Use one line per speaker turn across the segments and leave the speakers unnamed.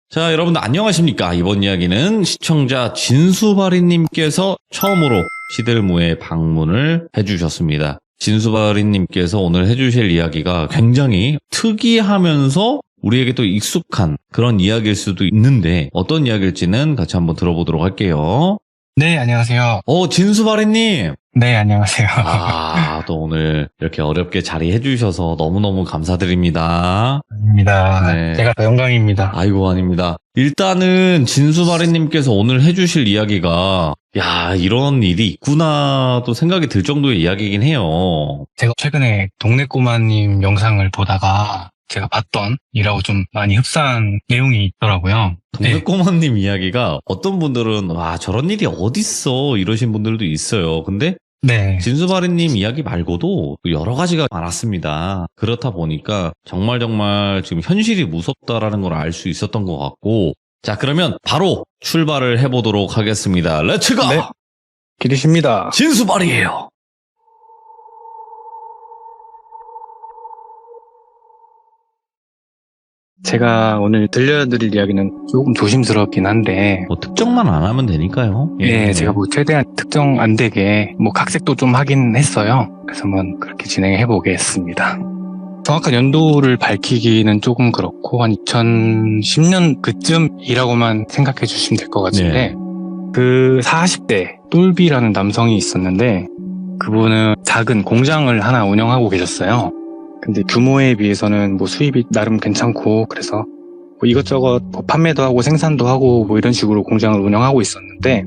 자, 여러분들 안녕하십니까? 이번 이야기는 시청자 진수바리님께서 처음으로 시들무에 방문을 해주셨습니다. 진수바리님께서 오늘 해주실 이야기가 굉장히 특이하면서 우리에게 또 익숙한 그런 이야기일 수도 있는데 어떤 이야기일지는 같이 한번 들어보도록 할게요.
네, 안녕하세요.
진수바리님!
네, 안녕하세요.
또 오늘 이렇게 어렵게 자리해 주셔서 너무너무 감사드립니다.
아닙니다.
네.
제가 더 영광입니다.
아이고, 아닙니다. 일단은 진수바리님께서 오늘 해주실 이야기가 이런 일이 있구나 또 생각이 들 정도의 이야기이긴 해요.
제가 최근에 동네 꼬마님 영상을 보다가 제가 봤던 일하고 좀 많이 흡사한 내용이 있더라고요.
동네 꼬마님 이야기가 어떤 분들은 저런 일이 어딨어 이러신 분들도 있어요. 근데
네.
진수바리님 이야기 말고도 여러 가지가 많았습니다. 그렇다 보니까 정말 지금 현실이 무섭다라는 걸 알 수 있었던 것 같고, 자, 그러면 바로 출발을 해보도록 하겠습니다. 렛츠고!
네. 기리십니다.
진수바리예요.
제가 오늘 들려드릴 이야기는 조금 조심스럽긴 한데,
뭐 특정만 안 하면 되니까요.
네, 제가 최대한 특정 안 되게 각색도 좀 하긴 했어요. 그래서 한번 그렇게 진행해 보겠습니다. 정확한 연도를 밝히기는 조금 그렇고 한 2010년 그쯤이라고만 생각해 주시면 될 것 같은데, 그 40대 똘비라는 남성이 있었는데 그분은 작은 공장을 하나 운영하고 계셨어요. 근데 규모에 비해서는 수입이 나름 괜찮고, 그래서 이것저것 판매도 하고 생산도 하고 이런 식으로 공장을 운영하고 있었는데,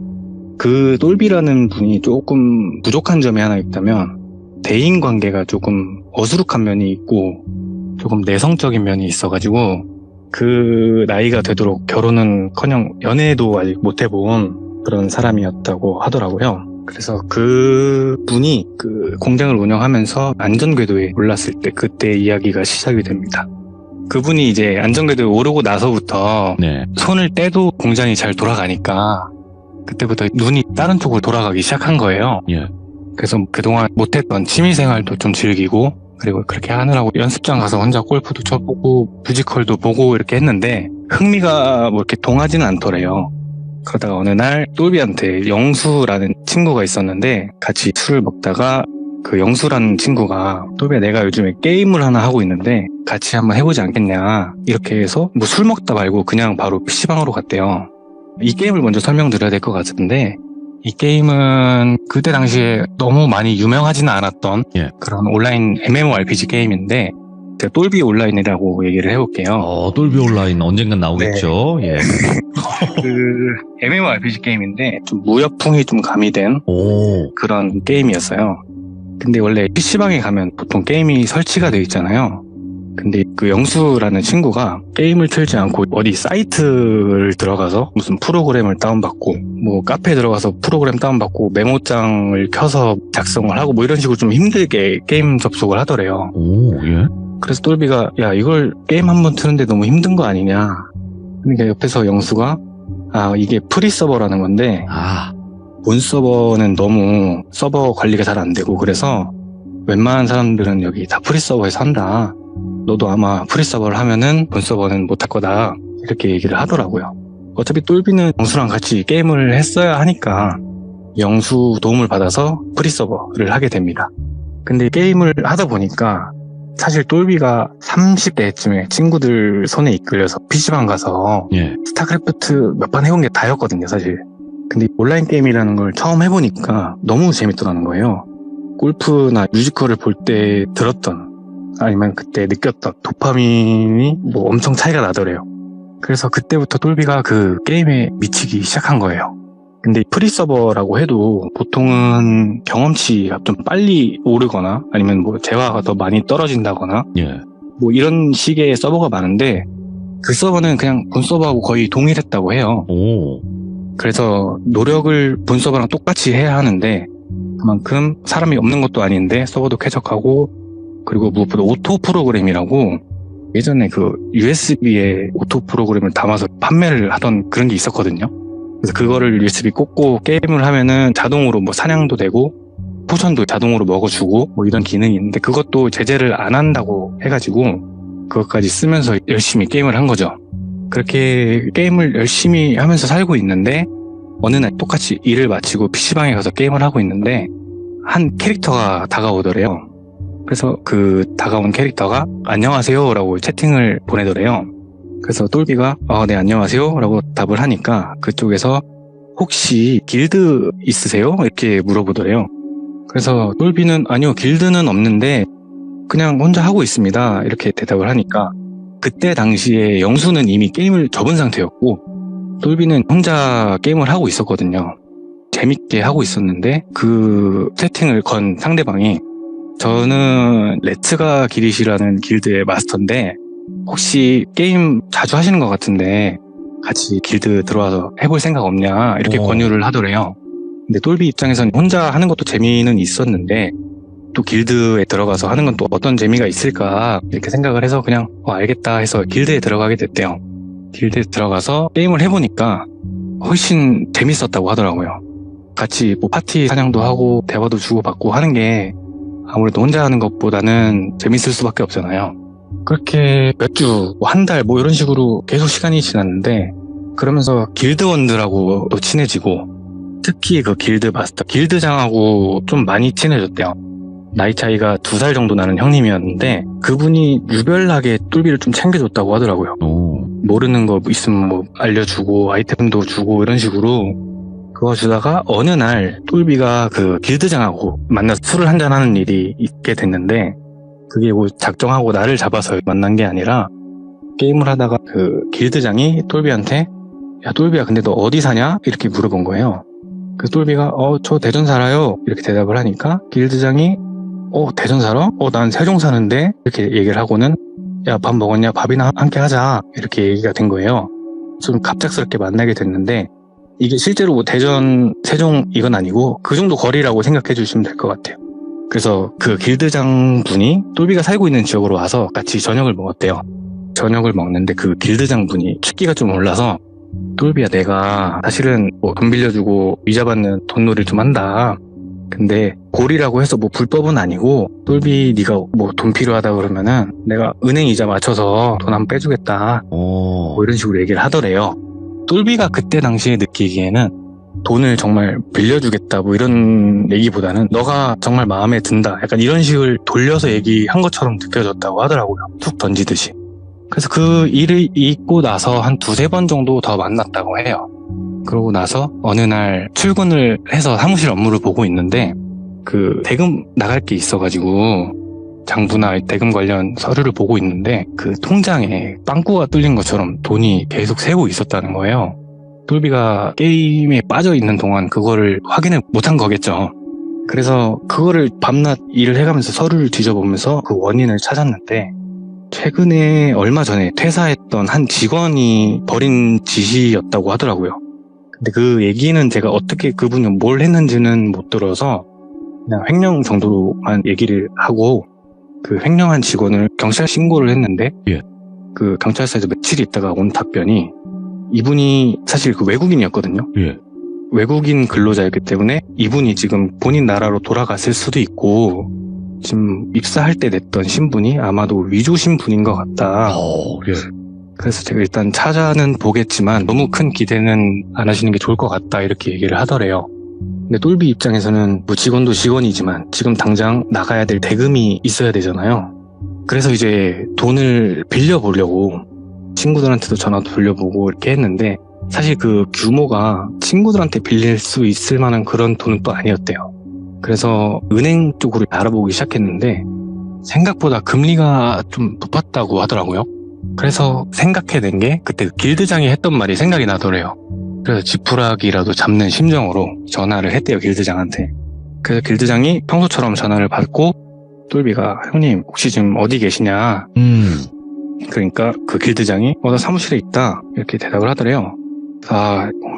그 똘비라는 분이 조금 부족한 점이 하나 있다면 대인 관계가 조금 어수룩한 면이 있고 조금 내성적인 면이 있어가지고 그 나이가 되도록 결혼은커녕 연애도 아직 못 해본 그런 사람이었다고 하더라고요. 그래서 그 분이 그 공장을 운영하면서 안전궤도에 올랐을 때 그때 이야기가 시작이 됩니다. 그분이 이제 안전궤도에 오르고 나서부터 손을 떼도 공장이 잘 돌아가니까 그때부터 눈이 다른 쪽으로 돌아가기 시작한 거예요. 그래서 그동안 못했던 취미생활도 좀 즐기고, 그리고 그렇게 하느라고 연습장 가서 혼자 골프도 쳐보고 뮤지컬도 보고 이렇게 했는데 흥미가 이렇게 동하지는 않더래요. 그러다가 어느 날 똘비한테 영수라는 친구가 있었는데 같이 술을 먹다가 그 영수라는 친구가 똘비야, 내가 요즘에 게임을 하나 하고 있는데 같이 한번 해보지 않겠냐 이렇게 해서 술 먹다 말고 그냥 바로 PC방으로 갔대요. 이 게임을 먼저 설명드려야 될 것 같은데, 이 게임은 그때 당시에 너무 많이 유명하지는 않았던 그런 온라인 MMORPG 게임인데, 제가 똘비 온라인이라고 얘기를 해볼게요.
똘비 온라인 언젠간 나오겠죠.
네. 그 MMORPG 게임인데 좀 무협풍이 좀 가미된 그런 게임이었어요. 근데 원래 PC방에 가면 보통 게임이 설치가 돼 있잖아요. 근데 그 영수라는 친구가 게임을 틀지 않고 어디 사이트를 들어가서 무슨 프로그램을 다운받고 카페에 들어가서 프로그램 다운받고 메모장을 켜서 작성을 하고 이런 식으로 좀 힘들게 게임 접속을 하더래요. 그래서 똘비가 이걸 게임 한번 트는데 너무 힘든 거 아니냐. 그러니까 옆에서 영수가 이게 프리서버라는 건데 본 서버는 너무 서버 관리가 잘 안 되고, 그래서 웬만한 사람들은 여기 다 프리서버에서 한다. 너도 아마 프리서버를 하면은 본 서버는 못할 거다. 이렇게 얘기를 하더라고요. 어차피 똘비는 영수랑 같이 게임을 했어야 하니까 영수 도움을 받아서 프리서버를 하게 됩니다. 근데 게임을 하다 보니까 사실 똘비가 30대쯤에 친구들 손에 이끌려서 PC방 가서 스타크래프트 몇 판 해본 게 다였거든요, 사실. 근데 온라인 게임이라는 걸 처음 해보니까 너무 재밌더라는 거예요. 골프나 뮤지컬을 볼 때 들었던, 아니면 그때 느꼈던 도파민이 엄청 차이가 나더래요. 그래서 그때부터 똘비가 그 게임에 미치기 시작한 거예요. 근데 프리서버라고 해도 보통은 경험치가 좀 빨리 오르거나 아니면 재화가 더 많이 떨어진다거나 이런 식의 서버가 많은데, 그 서버는 그냥 본 서버하고 거의 동일했다고 해요. 그래서 노력을 본 서버랑 똑같이 해야 하는데, 그만큼 사람이 없는 것도 아닌데 서버도 쾌적하고, 그리고 무엇보다 오토 프로그램이라고 예전에 그 USB에 오토 프로그램을 담아서 판매를 하던 그런 게 있었거든요. 그래서 그거를 USB 꽂고 게임을 하면은 자동으로 사냥도 되고 포션도 자동으로 먹어주고 이런 기능이 있는데, 그것도 제재를 안 한다고 해가지고 그것까지 쓰면서 열심히 게임을 한 거죠. 그렇게 게임을 열심히 하면서 살고 있는데 어느 날 똑같이 일을 마치고 PC방에 가서 게임을 하고 있는데 한 캐릭터가 다가오더래요. 그래서 그 다가온 캐릭터가 안녕하세요 라고 채팅을 보내더래요. 그래서 똘비가 네 안녕하세요 라고 답을 하니까 그쪽에서 혹시 길드 있으세요? 이렇게 물어보더래요. 그래서 똘비는 아니요 길드는 없는데 그냥 혼자 하고 있습니다 이렇게 대답을 하니까 그때 당시에 영수는 이미 게임을 접은 상태였고 똘비는 혼자 게임을 하고 있었거든요. 재밌게 하고 있었는데 그 채팅을 건 상대방이 저는 레츠가 기릿이라는 길드의 마스터인데 혹시 게임 자주 하시는 것 같은데 같이 길드 들어와서 해볼 생각 없냐 이렇게 권유를 하더래요. 근데 똘비 입장에서는 혼자 하는 것도 재미는 있었는데 또 길드에 들어가서 하는 건 또 어떤 재미가 있을까 이렇게 생각을 해서 그냥 알겠다 해서 길드에 들어가게 됐대요. 길드에 들어가서 게임을 해보니까 훨씬 재밌었다고 하더라고요. 같이 뭐 파티 사냥도 하고 대화도 주고받고 하는 게 아무래도 혼자 하는 것보다는 재밌을 수밖에 없잖아요. 그렇게 몇 주, 한 달 뭐 이런 식으로 계속 시간이 지났는데 그러면서 길드원들하고 또 친해지고 특히 그 길드 마스터, 길드장하고 좀 많이 친해졌대요. 나이 차이가 2살 정도 나는 형님이었는데 그분이 유별나게 똘비를 좀 챙겨줬다고 하더라고요. 모르는 거 있으면 뭐 알려주고 아이템도 주고 이런 식으로 그거 주다가 어느 날 똘비가 그 길드장하고 만나서 술을 한잔하는 일이 있게 됐는데 그게 뭐 작정하고 나를 잡아서 만난 게 아니라 게임을 하다가 그 길드장이 똘비한테 야 똘비야 근데 너 어디 사냐? 이렇게 물어본 거예요. 그래서 똘비가 저 대전 살아요 이렇게 대답을 하니까 길드장이 대전 살아? 난 세종 사는데 이렇게 얘기를 하고는 야 밥 먹었냐? 밥이나 함께 하자 이렇게 얘기가 된 거예요. 좀 갑작스럽게 만나게 됐는데 이게 실제로 뭐 대전, 세종 이건 아니고 그 정도 거리라고 생각해 주시면 될 것 같아요. 그래서 그 길드장 분이 똘비가 살고 있는 지역으로 와서 같이 저녁을 먹었대요. 저녁을 먹는데 그 길드장 분이 축기가 좀 올라서 똘비야 내가 사실은 뭐 돈 빌려주고 이자 받는 돈놀이를 좀 한다. 근데 고리라고 해서 뭐 불법은 아니고 똘비 네가 뭐 돈 필요하다 그러면은 내가 은행 이자 맞춰서 돈 한번 빼주겠다. 뭐 이런 식으로 얘기를 하더래요. 똘비가 그때 당시에 느끼기에는 돈을 정말 빌려주겠다 뭐 이런 얘기보다는 너가 정말 마음에 든다 약간 이런 식을 돌려서 얘기한 것처럼 느껴졌다고 하더라고요. 툭 던지듯이. 그래서 그 일을 잊고 나서 한 2-3번 정도 더 만났다고 해요. 그러고 나서 어느 날 출근을 해서 사무실 업무를 보고 있는데 그 대금 나갈 게 있어가지고 장부나 대금 관련 서류를 보고 있는데 그 통장에 빵꾸가 뚫린 것처럼 돈이 계속 새고 있었다는 거예요. 똘비가 게임에 빠져 있는 동안 그거를 확인을 못한 거겠죠. 그래서 그거를 밤낮 일을 해가면서 서류를 뒤져보면서 그 원인을 찾았는데 최근에 얼마 전에 퇴사했던 한 직원이 벌인 짓이었다고 하더라고요. 근데 그 얘기는 제가 어떻게 그분이 뭘 했는지는 못 들어서 그냥 횡령 정도로만 얘기를 하고 그 횡령한 직원을 경찰 신고를 했는데 그 경찰서에서 며칠 있다가 온 답변이 이분이 사실 그 외국인이었거든요. 외국인 근로자였기 때문에 이분이 지금 본인 나라로 돌아갔을 수도 있고 지금 입사할 때 냈던 신분이 아마도 위조 신분인 것 같다. 그래서 제가 일단 찾아는 보겠지만 너무 큰 기대는 안 하시는 게 좋을 것 같다 이렇게 얘기를 하더래요. 근데 똘비 입장에서는 뭐 직원도 직원이지만 지금 당장 나가야 될 대금이 있어야 되잖아요. 그래서 이제 돈을 빌려보려고 친구들한테도 전화도 돌려보고 이렇게 했는데 사실 그 규모가 친구들한테 빌릴 수 있을 만한 그런 돈은 또 아니었대요. 그래서 은행 쪽으로 알아보기 시작했는데 생각보다 금리가 좀 높았다고 하더라고요. 그래서 생각해낸 게 그때 길드장이 했던 말이 생각이 나더래요. 그래서 지푸라기라도 잡는 심정으로 전화를 했대요, 길드장한테. 그래서 길드장이 평소처럼 전화를 받고 똘비가 형님 혹시 지금 어디 계시냐. 그러니까 그 길드장이 나 사무실에 있다 이렇게 대답을 하더래요.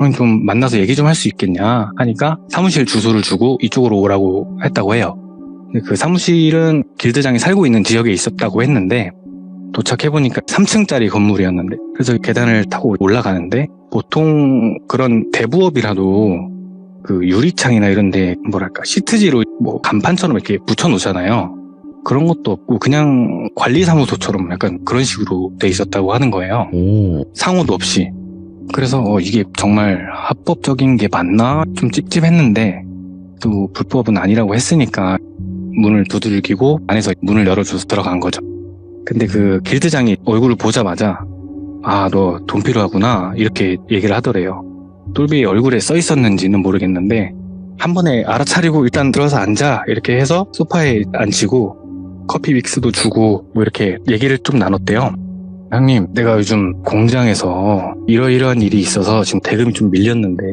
형님 좀 만나서 얘기 좀 할 수 있겠냐 하니까 사무실 주소를 주고 이쪽으로 오라고 했다고 해요. 근데 그 사무실은 길드장이 살고 있는 지역에 있었다고 했는데 도착해보니까 3층짜리 건물이었는데 그래서 계단을 타고 올라가는데 보통 그런 대부업이라도 그 유리창이나 이런데 뭐랄까 시트지로 뭐 간판처럼 이렇게 붙여놓잖아요. 그런 것도 없고 그냥 관리사무소처럼 약간 그런 식으로 돼 있었다고 하는 거예요. 상호도 없이. 그래서 이게 정말 합법적인 게 맞나? 좀 찝찝했는데 또 불법은 아니라고 했으니까 문을 두들기고 안에서 문을 열어줘서 들어간 거죠. 근데 그 길드장이 얼굴을 보자마자 아, 너 돈 필요하구나 이렇게 얘기를 하더래요. 똘비 얼굴에 써 있었는지는 모르겠는데 한 번에 알아차리고 일단 들어서 앉아 이렇게 해서 소파에 앉히고 커피 믹스도 주고 뭐 이렇게 얘기를 좀 나눴대요. 형님, 내가 요즘 공장에서 이러이러한 일이 있어서 지금 대금이 좀 밀렸는데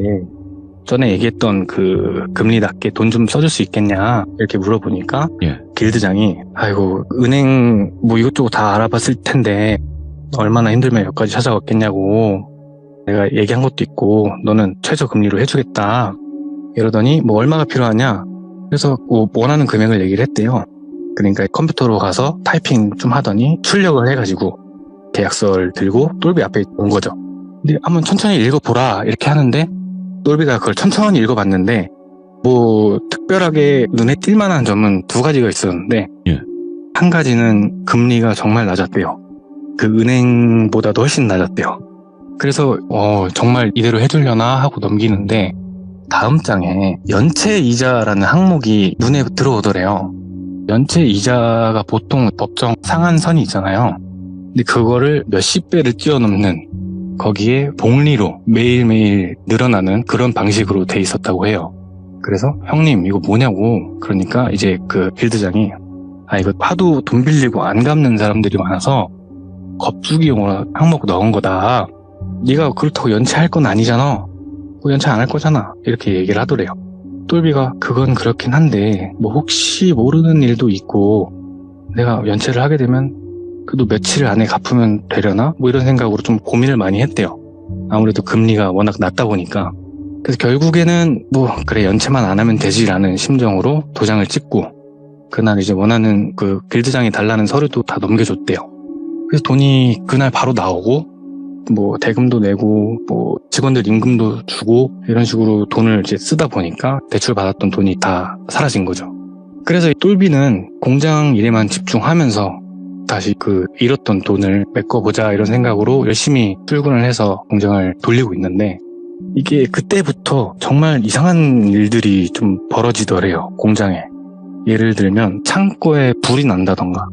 전에 얘기했던 그 금리 낮게 돈 좀 써줄 수 있겠냐 이렇게 물어보니까 길드장이 아이고 은행 뭐 이것저것 다 알아봤을 텐데 얼마나 힘들면 여기까지 찾아왔겠냐고 내가 얘기한 것도 있고 너는 최저금리로 해주겠다 이러더니 뭐 얼마가 필요하냐 그래서 뭐 원하는 금액을 얘기를 했대요. 그러니까 컴퓨터로 가서 타이핑 좀 하더니 출력을 해가지고 계약서를 들고 똘비 앞에 온 거죠. 근데 한번 천천히 읽어보라 이렇게 하는데 똘비가 그걸 천천히 읽어봤는데 뭐 특별하게 눈에 띌 만한 점은 두 가지가 있었는데 한 가지는 금리가 정말 낮았대요. 그 은행보다도 훨씬 낮았대요. 그래서 정말 이대로 해주려나 하고 넘기는데 다음 장에 연체이자라는 항목이 눈에 들어오더래요. 연체이자가 보통 법정 상한선이 있잖아요. 근데 그거를 몇십 배를 뛰어넘는 거기에 복리로 매일매일 늘어나는 그런 방식으로 돼 있었다고 해요. 그래서 형님 이거 뭐냐고 그러니까 이제 그 길드장이 이거 하도 돈 빌리고 안 갚는 사람들이 많아서 겁주기용으로 항목 넣은 거다. 네가 그렇다고 연체할 건 아니잖아. 뭐 연체 안 할 거잖아. 이렇게 얘기를 하더래요. 똘비가 그건 그렇긴 한데 뭐 혹시 모르는 일도 있고 내가 연체를 하게 되면 그래도 며칠 안에 갚으면 되려나? 뭐 이런 생각으로 좀 고민을 많이 했대요. 아무래도 금리가 워낙 낮다 보니까. 그래서 결국에는 뭐 그래 연체만 안 하면 되지라는 심정으로 도장을 찍고 그날 이제 원하는 그 길드장이 달라는 서류도 다 넘겨줬대요. 그래서 돈이 그날 바로 나오고 뭐 대금도 내고 뭐 직원들 임금도 주고 이런 식으로 돈을 이제 쓰다 보니까 대출 받았던 돈이 다 사라진 거죠. 그래서 이 똘비는 공장 일에만 집중하면서 다시 그 잃었던 돈을 메꿔보자 이런 생각으로 열심히 출근을 해서 공장을 돌리고 있는데 이게 그때부터 정말 이상한 일들이 좀 벌어지더래요. 공장에. 예를 들면 창고에 불이 난다던가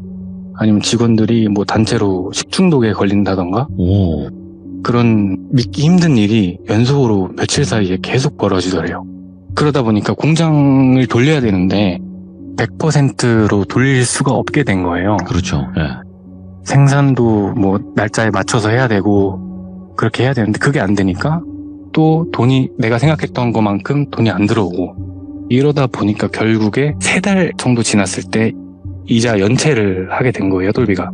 아니면 직원들이 뭐 단체로 식중독에 걸린다던가 그런 믿기 힘든 일이 연속으로 며칠 사이에 계속 벌어지더래요. 그러다 보니까 공장을 돌려야 되는데 100%로 돌릴 수가 없게 된 거예요.
그렇죠. 예.
생산도 뭐 날짜에 맞춰서 해야 되고 그렇게 해야 되는데 그게 안 되니까 또 돈이 내가 생각했던 것만큼 돈이 안 들어오고 이러다 보니까 결국에 3달 정도 지났을 때 이자 연체를 하게 된 거예요, 똘비가.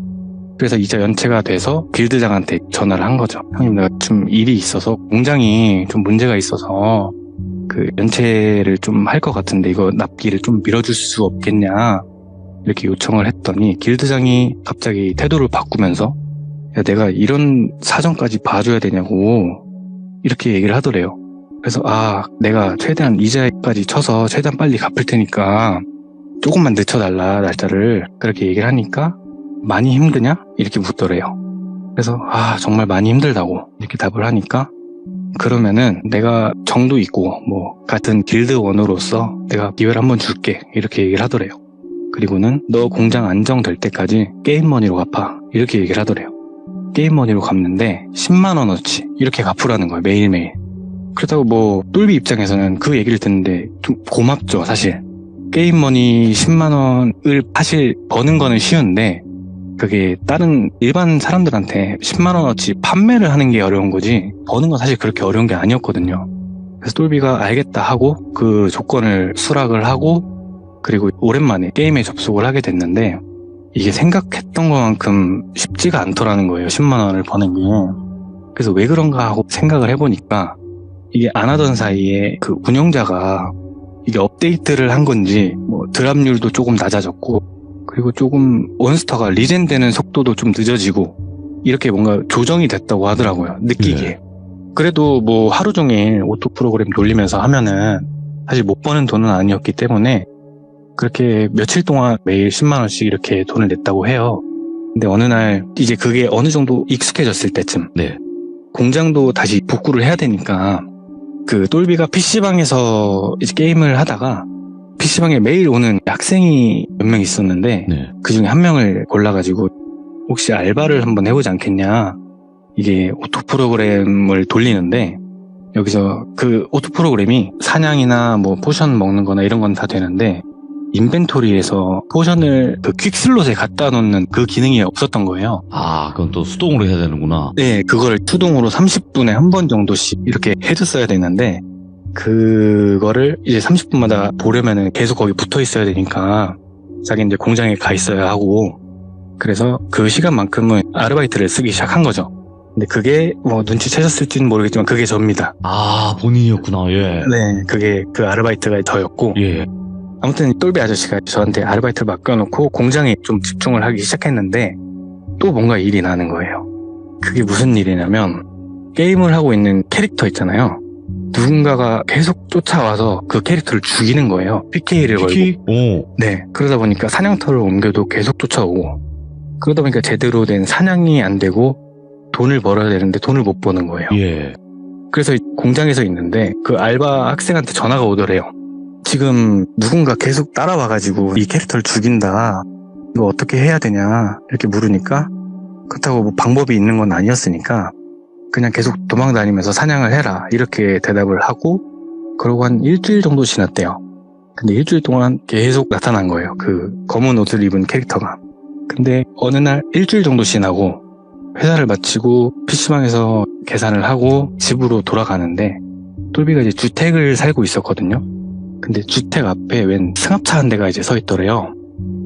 그래서 이자 연체가 돼서 길드장한테 전화를 한 거죠. 형님, 내가 좀 일이 있어서 공장이 좀 문제가 있어서 그 연체를 좀 할 것 같은데 이거 납기를 좀 밀어줄 수 없겠냐 이렇게 요청을 했더니 길드장이 갑자기 태도를 바꾸면서 야, 내가 이런 사정까지 봐줘야 되냐고 이렇게 얘기를 하더래요. 그래서 내가 최대한 이자까지 쳐서 최대한 빨리 갚을 테니까 조금만 늦춰달라 날짜를 그렇게 얘기를 하니까 많이 힘드냐? 이렇게 묻더래요. 그래서 정말 많이 힘들다고 이렇게 답을 하니까 그러면은 내가 정도 있고 뭐 같은 길드원으로서 내가 기회를 한번 줄게 이렇게 얘기를 하더래요. 그리고는 너 공장 안정될 때까지 게임머니로 갚아 이렇게 얘기를 하더래요. 게임머니로 갚는데 10만 원어치 이렇게 갚으라는 거예요. 매일매일. 그렇다고 뭐 똘비 입장에서는 그 얘기를 듣는데 좀 고맙죠. 사실 게임머니 10만 원을 사실 버는 거는 쉬운데 그게 다른 일반 사람들한테 10만 원어치 판매를 하는 게 어려운 거지 버는 건 사실 그렇게 어려운 게 아니었거든요. 그래서 똘비가 알겠다 하고 그 조건을 수락을 하고 그리고 오랜만에 게임에 접속을 하게 됐는데 이게 생각했던 것만큼 쉽지가 않더라는 거예요. 10만 원을 버는 게. 그래서 왜 그런가 하고 생각을 해보니까 이게 안 하던 사이에 그 운영자가 이게 업데이트를 한 건지 뭐 드랍률도 조금 낮아졌고 그리고 조금 몬스터가 리젠되는 속도도 좀 늦어지고 이렇게 뭔가 조정이 됐다고 하더라고요. 느끼기에. 그래도 뭐 하루 종일 오토 프로그램 돌리면서 하면은 사실 못 버는 돈은 아니었기 때문에 그렇게 며칠 동안 매일 10만 원씩 이렇게 돈을 냈다고 해요. 근데 어느 날 이제 그게 어느 정도 익숙해졌을 때쯤
네.
공장도 다시 복구를 해야 되니까 그 똘비가 PC방에서 이제 게임을 하다가 PC방에 매일 오는 학생이 몇 명 있었는데
네.
그 중에 한 명을 골라가지고 혹시 알바를 한번 해보지 않겠냐. 이게 오토 프로그램을 돌리는데 여기서 그 오토 프로그램이 사냥이나 뭐 포션 먹는 거나 이런 건 다 되는데 인벤토리에서 포션을 그 퀵슬롯에 갖다 놓는 그 기능이 없었던 거예요.
아, 그건 또 수동으로 해야 되는구나.
네, 그걸 수동으로 30분에 한 번 정도씩 이렇게 해줬어야 되는데 그거를 이제 30분마다 보려면은 계속 거기 붙어 있어야 되니까 자기 이제 공장에 가 있어야 하고 그래서 그 시간만큼은 아르바이트를 쓰기 시작한 거죠. 근데 그게 뭐 눈치채셨을지는 모르겠지만 그게 저입니다.
아, 본인이었구나. 예.
네, 그게 그 아르바이트가 저였고
예.
아무튼 똘비 아저씨가 저한테 아르바이트를 맡겨놓고 공장에 좀 집중을 하기 시작했는데 또 뭔가 일이 나는 거예요. 그게 무슨 일이냐면 게임을 하고 있는 캐릭터 있잖아요. 누군가가 계속 쫓아와서 그 캐릭터를 죽이는 거예요. PK를 걸고.
오.
네, 그러다 보니까 사냥터를 옮겨도 계속 쫓아오고 그러다 보니까 제대로 된 사냥이 안 되고 돈을 벌어야 되는데 돈을 못 버는 거예요.
예.
그래서 공장에서 있는데 그 알바 학생한테 전화가 오더래요. 지금 누군가 계속 따라와가지고 이 캐릭터를 죽인다. 이거 어떻게 해야 되냐 이렇게 물으니까 그렇다고 뭐 방법이 있는 건 아니었으니까 그냥 계속 도망 다니면서 사냥을 해라 이렇게 대답을 하고 그러고 한 일주일 정도 지났대요. 근데 일주일 동안 계속 나타난 거예요. 그 검은 옷을 입은 캐릭터가. 근데 어느 날 일주일 정도 지나고 회사를 마치고 PC방에서 계산을 하고 집으로 돌아가는데 똘비가 이제 주택을 살고 있었거든요. 근데 주택 앞에 웬 승합차 한 대가 이제 서 있더래요.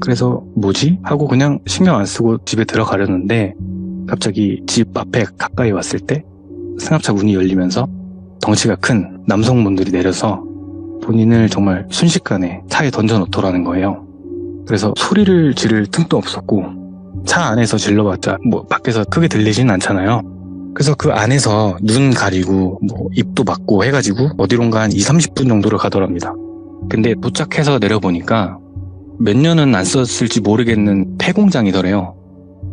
그래서 뭐지? 하고 그냥 신경 안 쓰고 집에 들어가려는데 갑자기 집 앞에 가까이 왔을 때 승합차 문이 열리면서 덩치가 큰 남성분들이 내려서 본인을 정말 순식간에 차에 던져놓더라는 거예요. 그래서 소리를 지를 틈도 없었고 차 안에서 질러봤자 뭐 밖에서 크게 들리지는 않잖아요. 그래서 그 안에서 눈 가리고 뭐 입도 막고 해가지고 어디론가 한 20-30분 정도를 가더랍니다. 근데 도착해서 내려보니까 몇 년은 안 썼을지 모르겠는 폐공장이더래요.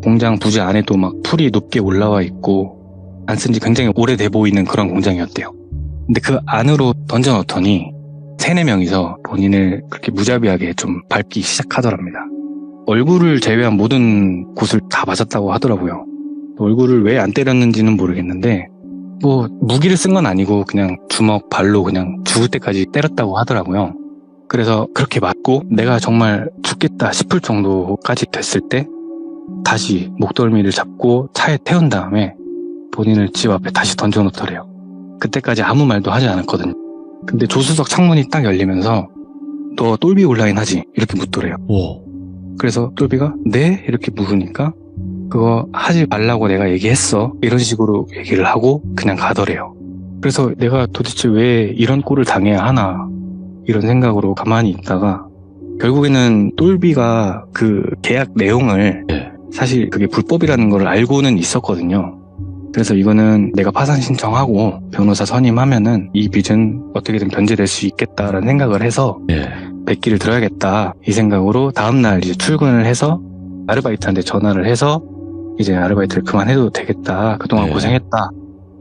공장 부지 안에도 막 풀이 높게 올라와 있고 안 쓴 지 굉장히 오래돼 보이는 그런 공장이었대요. 근데 그 안으로 던져놓더니 3-4명이서 본인을 그렇게 무자비하게 좀 밟기 시작하더랍니다. 얼굴을 제외한 모든 곳을 다 맞았다고 하더라고요. 얼굴을 왜 안 때렸는지는 모르겠는데 뭐 무기를 쓴 건 아니고 그냥 주먹, 발로 그냥 죽을 때까지 때렸다고 하더라고요. 그래서 그렇게 맞고 내가 정말 죽겠다 싶을 정도까지 됐을 때 다시 목덜미를 잡고 차에 태운 다음에 본인을 집 앞에 다시 던져놓더래요. 그때까지 아무 말도 하지 않았거든요. 근데 조수석 창문이 딱 열리면서 너 똘비 온라인 하지? 이렇게 묻더래요.
오.
그래서 똘비가 네? 이렇게 물으니까 그거 하지 말라고 내가 얘기했어. 이런 식으로 얘기를 하고 그냥 가더래요. 그래서 내가 도대체 왜 이런 꼴을 당해야 하나 이런 생각으로 가만히 있다가 결국에는 똘비가 그 계약 내용을
예.
사실 그게 불법이라는 걸 알고는 있었거든요. 그래서 이거는 내가 파산 신청하고 변호사 선임하면은 이 빚은 어떻게든 변제될 수 있겠다라는 생각을 해서
예.
백기를 들어야겠다 이 생각으로 다음날 이제 출근을 해서 아르바이트한테 전화를 해서 이제 아르바이트를 그만해도 되겠다. 그동안
네.
고생했다.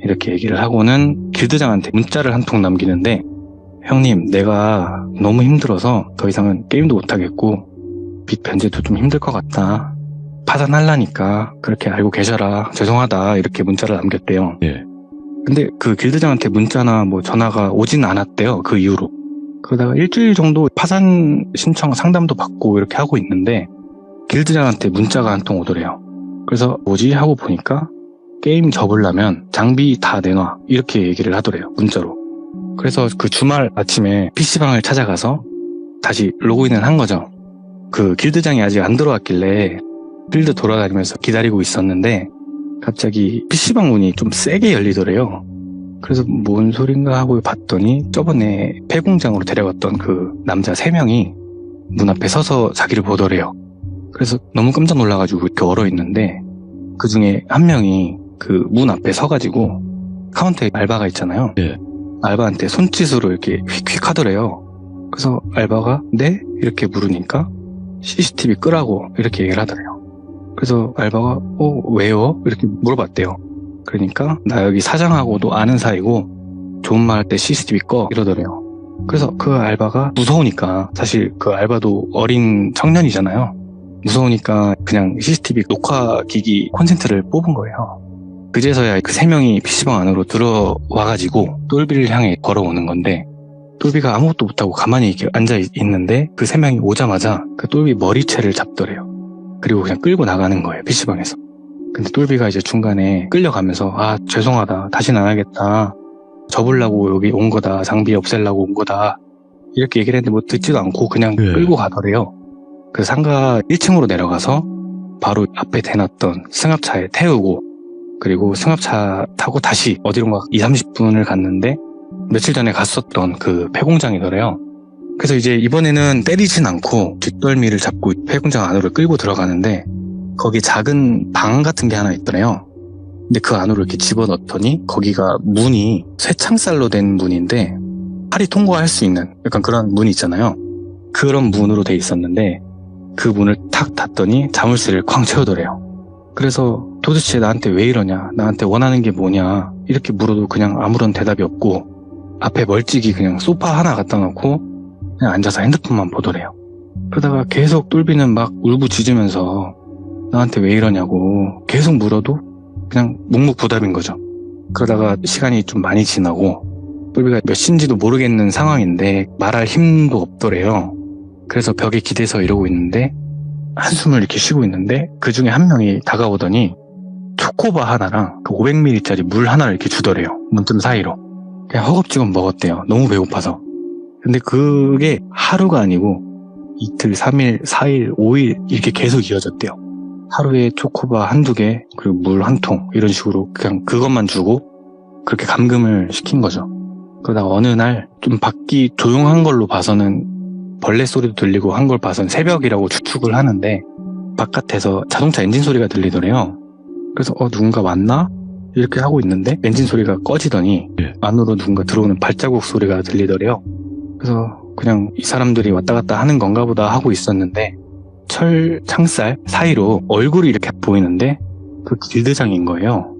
이렇게 얘기를 하고는 길드장한테 문자를 한 통 남기는데 형님 내가 너무 힘들어서 더 이상은 게임도 못하겠고 빚 변제도 좀 힘들 것 같다. 파산하려니까 그렇게 알고 계셔라. 죄송하다. 이렇게 문자를 남겼대요.
예.
근데 그 길드장한테 문자나 뭐 전화가 오진 않았대요. 그 이후로. 그러다가 일주일 정도 파산 신청 상담도 받고 이렇게 하고 있는데 길드장한테 문자가 한 통 오더래요. 그래서 뭐지 하고 보니까 게임 접으려면 장비 다 내놔 이렇게 얘기를 하더래요. 문자로. 그래서 그 주말 아침에 PC방을 찾아가서 다시 로그인을 한 거죠. 그 길드장이 아직 안 들어왔길래 필드 돌아다니면서 기다리고 있었는데 갑자기 PC방 문이 좀 세게 열리더래요. 그래서 뭔 소린가 하고 봤더니 저번에 폐공장으로 데려갔던 그 남자 3명이 문 앞에 서서 자기를 보더래요. 그래서 너무 깜짝 놀라가지고 이렇게 얼어있는데 그 중에 한 명이 그 문 앞에 서가지고 카운터에 알바가 있잖아요.
예.
알바한테 손짓으로 이렇게 휙휙 하더래요. 그래서 알바가 네? 이렇게 물으니까 CCTV 끄라고 이렇게 얘기를 하더래요. 그래서 알바가 왜요? 이렇게 물어봤대요. 그러니까 나 여기 사장하고도 아는 사이고 좋은 말 할 때 CCTV 꺼 이러더래요. 그래서 그 알바가 무서우니까, 사실 그 알바도 어린 청년이잖아요. 무서우니까 그냥 CCTV 녹화 기기 콘센트를 뽑은 거예요. 그제서야 그 3명이 PC방 안으로 들어와가지고 똘비를 향해 걸어오는 건데, 똘비가 아무것도 못하고 가만히 이렇게 앉아있는데 그 3명이 오자마자 그 똘비 머리채를 잡더래요. 그리고 그냥 끌고 나가는 거예요, PC방에서. 근데 똘비가 이제 중간에 끌려가면서 죄송하다, 다시는 안 하겠다, 접으려고 여기 온 거다, 장비 없애려고 온 거다 이렇게 얘기를 했는데 뭐 듣지도 않고 그냥 끌고 가더래요. 그 상가 1층으로 내려가서 바로 앞에 대놨던 승합차에 태우고, 그리고 승합차 타고 다시 어디론가 20-30분을 갔는데 며칠 전에 갔었던 그 폐공장이더래요. 그래서 이제 이번에는 때리진 않고 뒷덜미를 잡고 폐공장 안으로 끌고 들어가는데, 거기 작은 방 같은 게 하나 있더래요. 근데 그 안으로 이렇게 집어넣더니 거기가 문이 쇠창살로 된 문인데 팔이 통과할 수 있는 약간 그런 문이 있잖아요. 그런 문으로 돼 있었는데 그 문을 탁 닫더니 자물쇠를 쾅 채우더래요. 그래서 도대체 나한테 왜 이러냐, 나한테 원하는 게 뭐냐 이렇게 물어도 그냥 아무런 대답이 없고, 앞에 멀찍이 그냥 소파 하나 갖다 놓고 그냥 앉아서 핸드폰만 보더래요. 그러다가 계속 똘비는 막 울부짖으면서 나한테 왜 이러냐고 계속 물어도 그냥 묵묵부답인 거죠. 그러다가 시간이 좀 많이 지나고 똘비가 몇 시인지도 모르겠는 상황인데 말할 힘도 없더래요. 그래서 벽에 기대서 이러고 있는데 한숨을 이렇게 쉬고 있는데 그 중에 한 명이 다가오더니 초코바 하나랑 그 500ml짜리 물 하나를 이렇게 주더래요. 문틈 사이로. 그냥 허겁지겁 먹었대요. 너무 배고파서. 근데 그게 하루가 아니고 이틀, 3일, 4일, 5일 이렇게 계속 이어졌대요. 하루에 초코바 한두 개, 그리고 물 한 통 이런 식으로 그냥 그것만 주고 그렇게 감금을 시킨 거죠. 그러다가 어느 날 좀 밖이 조용한 걸로 봐서는, 벌레 소리도 들리고 한 걸 봐서는 새벽이라고 추측을 하는데 바깥에서 자동차 엔진 소리가 들리더래요. 그래서 누군가 왔나? 이렇게 하고 있는데 엔진 소리가 꺼지더니 안으로 누군가 들어오는 발자국 소리가 들리더래요. 그래서 그냥 이 사람들이 왔다 갔다 하는 건가 보다 하고 있었는데 철 창살 사이로 얼굴이 이렇게 보이는데 그 길드장인 거예요.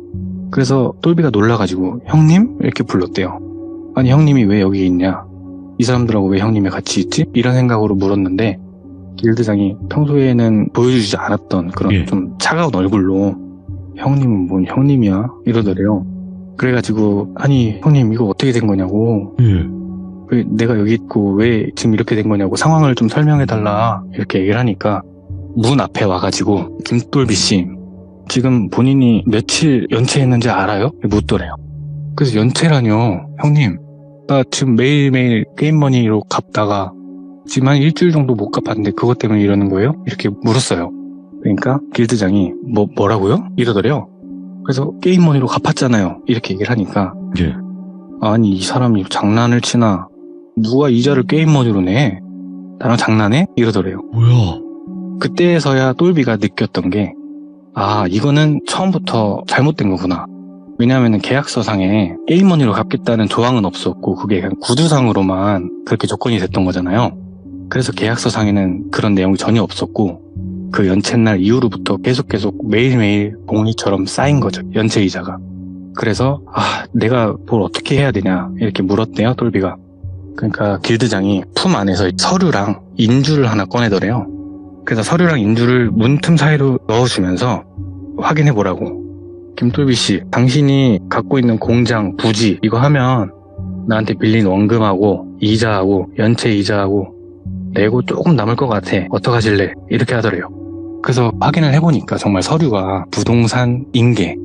그래서 똘비가 놀라가지고 형님? 이렇게 불렀대요. 아니 형님이 왜 여기 있냐? 이 사람들하고 왜 형님이 같이 있지? 이런 생각으로 물었는데 길드장이 평소에는 보여주지 않았던 그런 좀 차가운 얼굴로 형님은 뭔 형님이야? 이러더래요. 그래가지고 아니 형님 이거 어떻게 된 거냐고, 왜 내가 여기 있고 왜 지금 이렇게 된 거냐고 상황을 좀 설명해달라 이렇게 얘기를 하니까 문 앞에 와가지고 김똘비씨 지금 본인이 며칠 연체했는지 알아요? 묻더래요. 그래서 연체라뇨 형님, 나 지금 매일매일 게임머니로 갚다가 지금 한 일주일 정도 못 갚았는데 그것 때문에 이러는 거예요? 이렇게 물었어요. 그러니까 길드장이 뭐라고요? 이러더래요. 그래서 게임머니로 갚았잖아요 이렇게 얘기를 하니까 아니 이 사람이 장난을 치나, 누가 이자를 게임머니로 내? 나랑 장난해? 이러더래요.
뭐야?
그때서야 똘비가 느꼈던 게 이거는 처음부터 잘못된 거구나. 왜냐하면 계약서상에 게임머니로 갚겠다는 조항은 없었고 그게 그냥 구두상으로만 그렇게 조건이 됐던 거잖아요. 그래서 계약서상에는 그런 내용이 전혀 없었고 그 연체날 이후로부터 계속 매일매일 복리처럼 쌓인 거죠, 연체이자가. 그래서 내가 뭘 어떻게 해야 되냐 이렇게 물었대요, 똘비가. 그러니까 길드장이 품 안에서 서류랑 인주를 하나 꺼내더래요. 그래서 서류랑 인주를 문틈 사이로 넣어주면서 확인해보라고. 김똘비씨, 당신이 갖고 있는 공장, 부지 이거 하면 나한테 빌린 원금하고 이자하고 연체 이자하고 내고 조금 남을 것 같아. 어떡하실래? 이렇게 하더래요. 그래서 확인을 해보니까 정말 서류가 부동산 인계,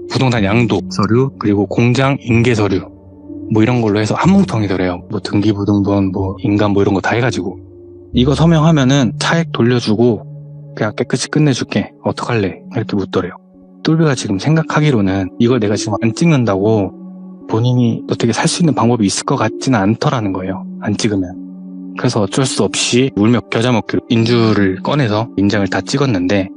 부동산 양도 서류, 그리고 공장 인계 서류 뭐 이런 걸로 해서 한 뭉텅이더래요. 뭐 등기부등본, 뭐 인감 뭐 이런 거 다 해가지고 이거 서명하면은 차액 돌려주고 그냥 깨끗이 끝내줄게. 어떡할래? 이렇게 묻더래요. 똘비가 지금 생각하기로는 이걸 내가 지금 안 찍는다고 본인이 어떻게 살 수 있는 방법이 있을 것 같지는 않더라는 거예요, 안 찍으면. 그래서 어쩔 수 없이 울며 겨자 먹기로 인주를 꺼내서 인장을 다 찍었는데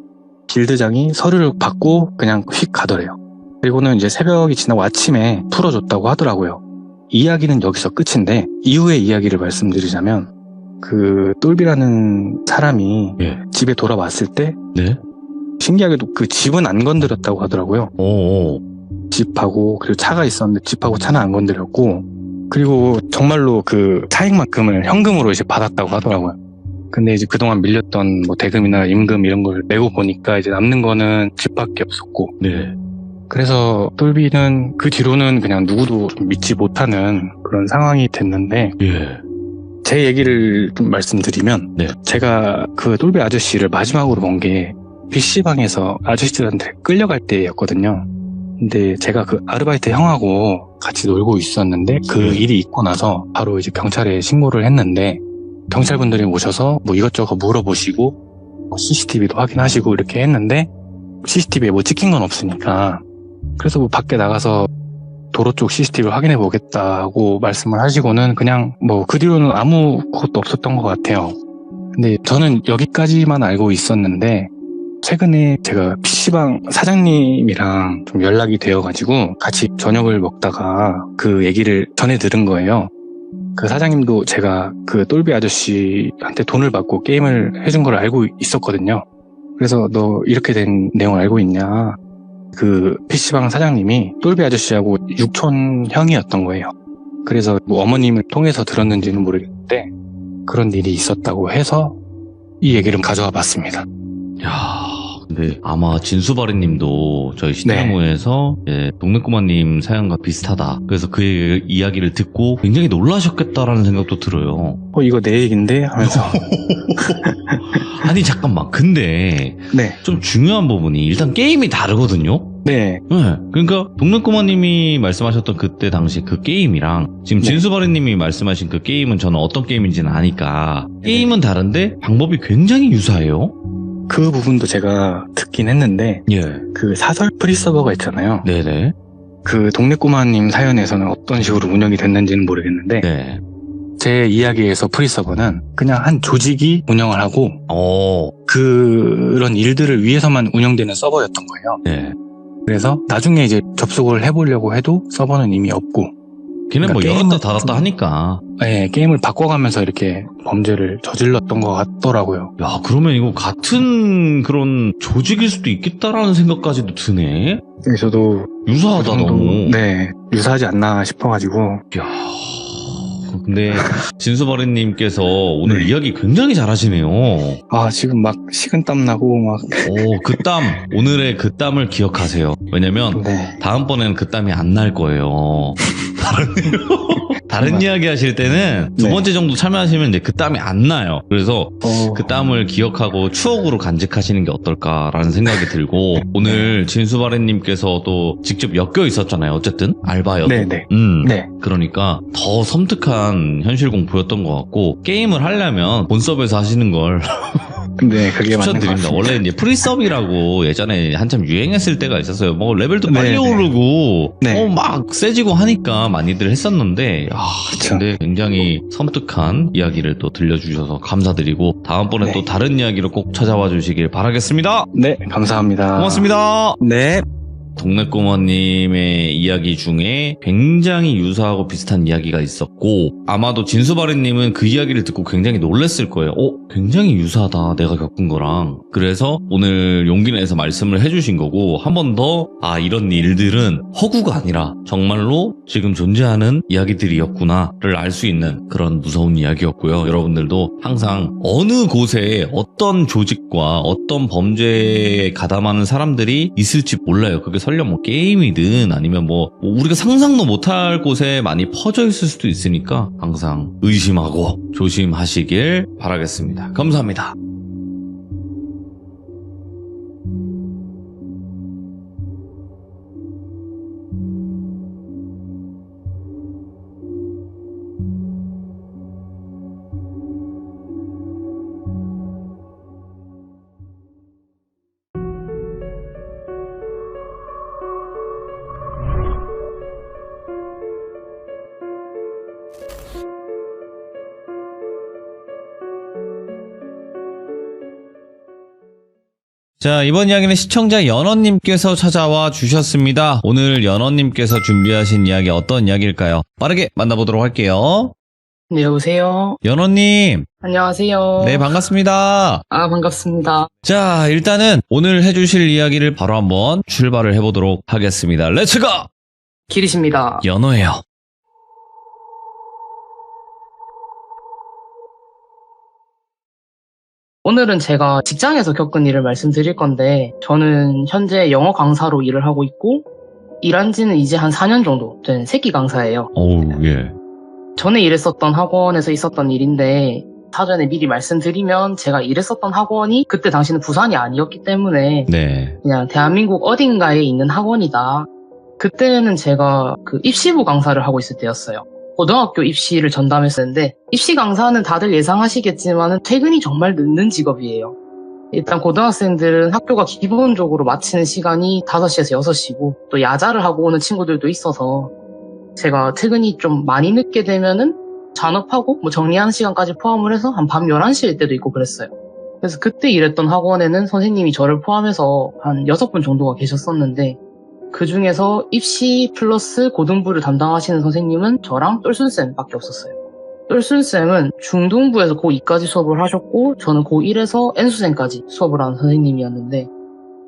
길드장이 서류를 받고 그냥 휙 가더래요. 그리고는 이제 새벽이 지나고 아침에 풀어줬다고 하더라고요. 이야기는 여기서 끝인데 이후의 이야기를 말씀드리자면 그 똘비라는 사람이
예.
집에 돌아왔을 때
네.
신기하게도 그 집은 안 건드렸다고 하더라고요.
오.
집하고 그리고 차가 있었는데 집하고 차는 안 건드렸고, 그리고 정말로 그 차익만큼을 현금으로 이제 받았다고 하더라고요. 근데 이제 그동안 밀렸던 뭐 대금이나 임금 이런 걸 내고 보니까 이제 남는 거는 집밖에 없었고,
네.
그래서 똘비는 그 뒤로는 그냥 누구도 좀 믿지 못하는 그런 상황이 됐는데,
예.
제 얘기를 좀 말씀드리면,
네.
제가 그 똘비 아저씨를 마지막으로 본 게 PC방에서 아저씨들한테 끌려갈 때였거든요. 근데 제가 그 아르바이트 형하고 같이 놀고 있었는데, 그 일이 있고 나서 바로 이제 경찰에 신고를 했는데, 경찰분들이 오셔서 뭐 이것저것 물어보시고 뭐 CCTV도 확인하시고 이렇게 했는데, CCTV에 뭐 찍힌 건 없으니까, 그래서 뭐 밖에 나가서 도로 쪽 CCTV를 확인해 보겠다고 말씀을 하시고는 그냥 뭐 그 뒤로는 아무것도 없었던 것 같아요. 근데 저는 여기까지만 알고 있었는데, 최근에 제가 PC방 사장님이랑 좀 연락이 되어가지고 같이 저녁을 먹다가 그 얘기를 전해 들은 거예요. 그 사장님도 제가 그 똘비 아저씨한테 돈을 받고 게임을 해준 걸 알고 있었거든요. 그래서 너 이렇게 된 내용 알고 있냐? 그 PC방 사장님이 똘비 아저씨하고 육촌 형이었던 거예요. 그래서 뭐 어머님을 통해서 들었는지는 모르겠는데 그런 일이 있었다고 해서 이 얘기를 가져와 봤습니다.
야, 근데 아마 진수바리님도 저희 시대모에서 동네꼬마님 사연과 비슷하다. 그래서 그 이야기를 듣고 굉장히 놀라셨겠다라는 생각도 들어요.
이거 내 얘긴데? 하면서.
아니 잠깐만, 근데
네.
좀 중요한 부분이 일단 게임이 다르거든요.
네.
네, 그러니까 동네꼬마님이 말씀하셨던 그때 당시 그 게임이랑 지금
네.
진수바리님이 말씀하신 그 게임은 저는 어떤 게임인지는 아니까 게임은 다른데 방법이 굉장히 유사해요.
그 부분도 제가 듣긴 했는데,
예.
그 사설 프리서버가 있잖아요.
네네.
그 동네꼬마님 사연에서는 어떤 식으로 운영이 됐는지는 모르겠는데,
네.
제 이야기에서 프리서버는 그냥 한 조직이 운영을 하고 그런 일들을 위해서만 운영되는 서버였던 거예요.
네.
그래서 나중에 이제 접속을 해보려고 해도 서버는 이미 없고,
걔는 뭐
그러니까
열었다 닫았다 하니까.
네, 게임을 바꿔가면서 이렇게 범죄를 저질렀던 것 같더라고요.
야, 그러면 이거 같은 그런 조직일 수도 있겠다라는 생각까지도 드네.
네, 저도
유사하다,
그 정도,
너무.
네, 유사하지 않나 싶어가지고.
야, 근데 진수바리님께서 오늘
네.
이야기 굉장히 잘하시네요.
아, 지금 막 식은땀 나고 막.
그 땀, 오늘의 그 땀을 기억하세요. 왜냐면
네.
다음번에는 그 땀이 안 날 거예요. 다른 이야기 하실 때는 두
네.
번째 정도 참여하시면 이제 그 땀이 안 나요. 그래서 그 땀을 기억하고 추억으로 간직하시는 게 어떨까라는 생각이 들고, 오늘 진수바레님께서도 직접 엮여 있었잖아요. 어쨌든 알바여도.
네네. 네.
그러니까 더 섬뜩한 현실 공포였던 것 같고, 게임을 하려면 본섭에서 하시는 걸
네, 그게 맞는 것
추천드립니다.
같습니다.
원래 이제 프리서브라고 예전에 한참 유행했을 때가 있었어요. 뭐 레벨도 빨리
네, 네.
오르고
네.
막 세지고 하니까 많이들 했었는데,
그쵸.
근데 굉장히 섬뜩한 이야기를 또 들려주셔서 감사드리고, 다음번에
네.
또 다른 이야기로 꼭 찾아와 주시길 바라겠습니다.
네, 감사합니다.
고맙습니다.
네.
동네꼬마님의 이야기 중에 굉장히 유사하고 비슷한 이야기가 있었고, 아마도 진수바리님은 그 이야기를 듣고 굉장히 놀랐을 거예요. 굉장히 유사하다, 내가 겪은 거랑. 그래서 오늘 용기 내서 말씀을 해주신 거고, 한 번 더 이런 일들은 허구가 아니라 정말로 지금 존재하는 이야기들이었구나를 알 수 있는 그런 무서운 이야기였고요. 여러분들도 항상 어느 곳에 어떤 조직과 어떤 범죄에 가담하는 사람들이 있을지 몰라요. 그게 설령 뭐 게임이든 아니면 뭐 우리가 상상도 못할 곳에 많이 퍼져 있을 수도 있으니까 항상 의심하고 조심하시길 바라겠습니다. 감사합니다. 자, 이번 이야기는 시청자 연어님께서 찾아와 주셨습니다. 오늘 연어님께서 준비하신 이야기 어떤 이야기일까요? 빠르게 만나보도록 할게요.
네, 여보세요?
연어님,
안녕하세요.
네, 반갑습니다.
반갑습니다.
자, 일단은 오늘 해주실 이야기를 바로 한번 출발을 해보도록 하겠습니다. 렛츠고!
기리십니다.
연호예요.
오늘은 제가 직장에서 겪은 일을 말씀드릴 건데, 저는 현재 영어 강사로 일을 하고 있고, 일한 지는 이제 한 4년 정도 된 새끼 강사예요.
어우, 예.
전에 일했었던 학원에서 있었던 일인데, 사전에 미리 말씀드리면 제가 일했었던 학원이 그때 당시는 부산이 아니었기 때문에
네.
그냥 대한민국 어딘가에 있는 학원이다. 그때는 제가 그 입시부 강사를 하고 있을 때였어요. 고등학교 입시를 전담했었는데, 입시 강사는 다들 예상하시겠지만 퇴근이 정말 늦는 직업이에요. 일단 고등학생들은 학교가 기본적으로 마치는 시간이 5시에서 6시고 또 야자를 하고 오는 친구들도 있어서 제가 퇴근이 좀 많이 늦게 되면은 잔업하고 뭐 정리하는 시간까지 포함을 해서 한 밤 11시일 때도 있고 그랬어요. 그래서 그때 일했던 학원에는 선생님이 저를 포함해서 한 6분 정도가 계셨었는데, 그 중에서 입시 플러스 고등부를 담당하시는 선생님은 저랑 똘순쌤밖에 없었어요. 똘순쌤은 중등부에서 고2까지 수업을 하셨고, 저는 고1에서 N수생까지 수업을 하는 선생님이었는데,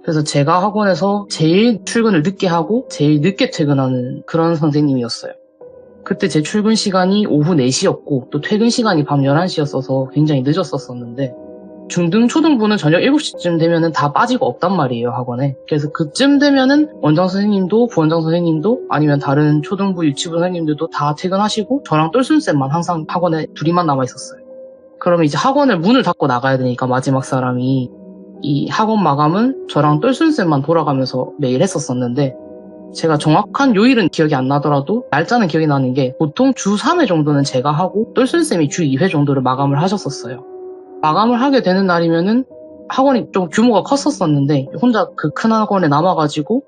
그래서 제가 학원에서 제일 출근을 늦게 하고 제일 늦게 퇴근하는 그런 선생님이었어요. 그때 제 출근 시간이 오후 4시였고 또 퇴근 시간이 밤 11시였어서 굉장히 늦었었는데, 중등, 초등부는 저녁 7시쯤 되면은 다 빠지고 없단 말이에요, 학원에. 그래서 그쯤 되면은 원장 선생님도 부원장 선생님도 아니면 다른 초등부 유치부 선생님들도 다 퇴근하시고 저랑 똘순쌤만 항상 학원에 둘이만 남아 있었어요. 그러면 이제 학원을 문을 닫고 나가야 되니까 마지막 사람이, 이 학원 마감은 저랑 똘순쌤만 돌아가면서 매일 했었었는데, 제가 정확한 요일은 기억이 안 나더라도 날짜는 기억이 나는 게 보통 주 3회 정도는 제가 하고 똘순쌤이 주 2회 정도를 마감을 하셨었어요. 마감을 하게 되는 날이면은 학원이 좀 규모가 컸었는데 혼자 그 큰 학원에 남아가지고